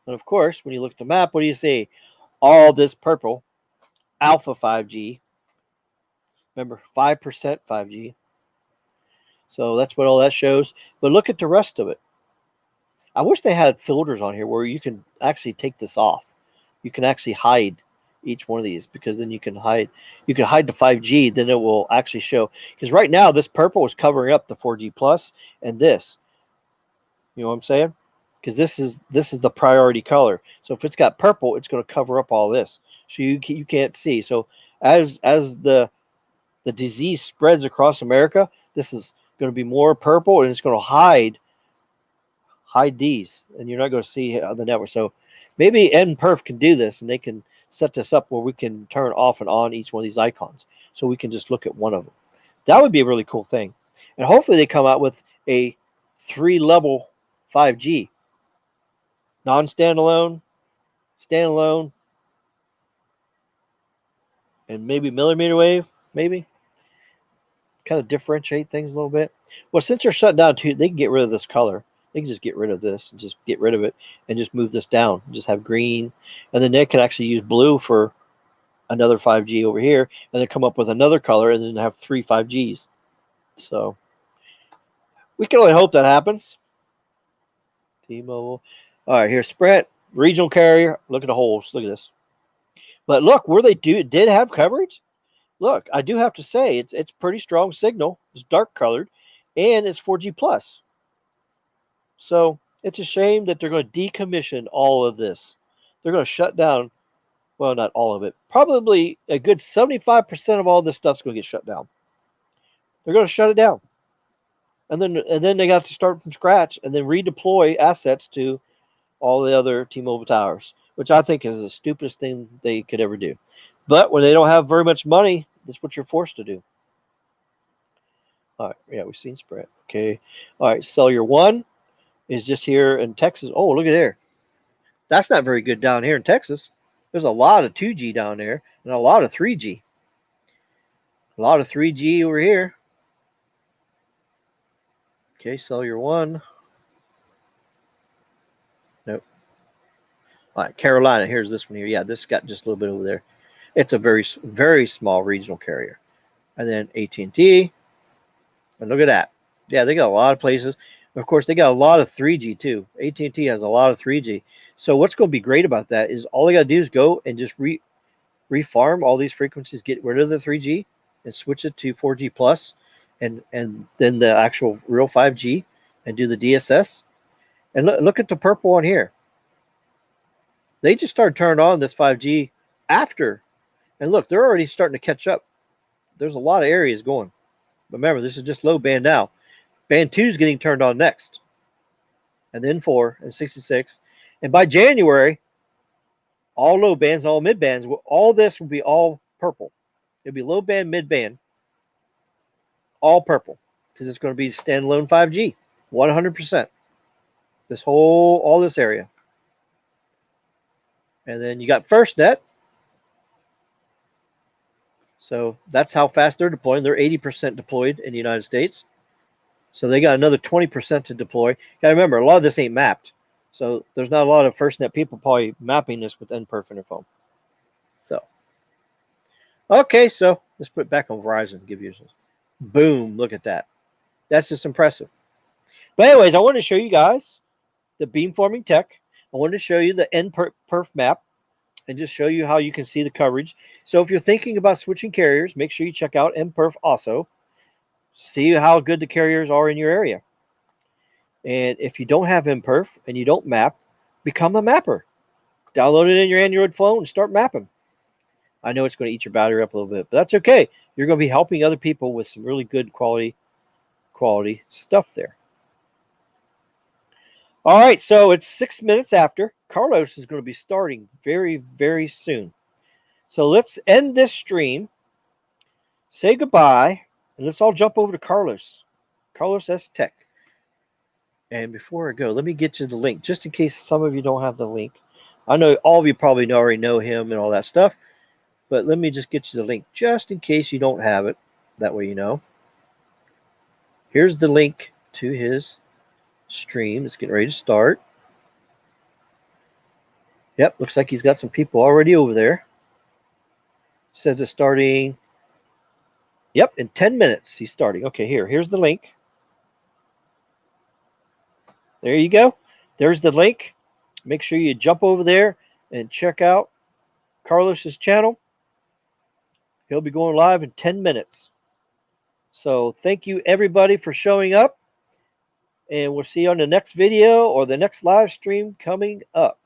And of course, when you look at the map, what do you see? All this purple, Alpha 5G. Remember, 5% 5G. So that's what all that shows. But look at the rest of it. I wish they had filters on here where you can actually take this off. You can actually hide each one of these, because then you can hide the 5G, then it will actually show. Because right now this purple is covering up the 4G plus and this. You know what I'm saying? Because this is the priority color. So if it's got purple, it's going to cover up all this. So you can't see. So as the disease spreads across America, this is going to be more purple, and it's going to hide these, and you're not going to see the network. So maybe Nperf can do this, and they can set this up where we can turn off and on each one of these icons, so we can just look at one of them. That would be a really cool thing, and hopefully they come out with a 3-level 5G, non-standalone, standalone, and maybe millimeter wave, maybe kind of differentiate things a little bit. Well, since they're shut down too, they can get rid of this color. They can just get rid of this and just get rid of it and just move this down. Just have green, and then they can actually use blue for another 5G over here, and then come up with another color, and then have 3 5Gs. So we can only hope that happens. T-Mobile. All right, here's Sprint, regional carrier. Look at the holes. Look at this. But look, where they did have coverage. Look, I do have to say it's pretty strong signal. It's dark colored, and it's 4G plus. So it's a shame that they're going to decommission all of this. They're going to shut down, well, not all of it. Probably a good 75% of all this stuff's going to get shut down. They're going to shut it down. And then they got to start from scratch and then redeploy assets to all the other T-Mobile towers, which I think is the stupidest thing they could ever do. But when they don't have very much money, that's what you're forced to do. All right, yeah, we've seen Sprint. Okay. All right, Cellular 1 is just here in Texas. Oh, look at there. That's not very good down here in Texas. There's a lot of 2G down there and a lot of 3G. A lot of 3G over here. Okay, Cellular 1. Nope. All right, Carolina. Here's this one here. Yeah, this got just a little bit over there. It's a very, very small regional carrier. And then AT&T. And look at that. Yeah, they got a lot of places. Of course, they got a lot of 3G too. AT&T has a lot of 3G. So what's going to be great about that is all they got to do is go and just refarm all these frequencies, get rid of the 3G, and switch it to 4G plus, and then the actual real 5G, and do the DSS. And look at the purple one here. They just started turning on this 5G after, and look, they're already starting to catch up. There's a lot of areas going. Remember, this is just low band now. Band 2 is getting turned on next, and then 4 and 66. And by January, all low bands, all mid bands, all this will be all purple. It'll be low band, mid band, all purple, because it's going to be standalone 5G, 100%. All this area. And then you got FirstNet. So that's how fast they're deploying. They're 80% deployed in the United States. So they got another 20% to deploy. You got to remember, a lot of this ain't mapped. So there's not a lot of FirstNet people probably mapping this with Nperf in their phone. So, okay, so let's put it back on Verizon. Give you boom, look at that. That's just impressive. But anyways, I wanted to show you guys the beamforming tech. I wanted to show you the Nperf map and just show you how you can see the coverage. So if you're thinking about switching carriers, make sure you check out Nperf also. See how good the carriers are in your area. And if you don't have Nperf and you don't map, become a mapper. Download it in your Android phone and start mapping. I know it's going to eat your battery up a little bit, but that's okay. You're going to be helping other people with some really good quality stuff there. All right, so it's 6 minutes after. Carlos is going to be starting very, very soon. So let's end this stream, say goodbye, and let's all jump over to Carlos. Carlos S. Tech. And before I go, let me get you the link, just in case some of you don't have the link. I know all of you probably already know him and all that stuff, but let me just get you the link, just in case you don't have it. That way you know. Here's the link to his stream. It's getting ready to start. Yep, looks like he's got some people already over there. Says it's starting. Yep, in 10 minutes he's starting. Okay, here's the link. There you go. There's the link. Make sure you jump over there and check out Carlos's channel. He'll be going live in 10 minutes. So thank you everybody for showing up. And we'll see you on the next video or the next live stream coming up.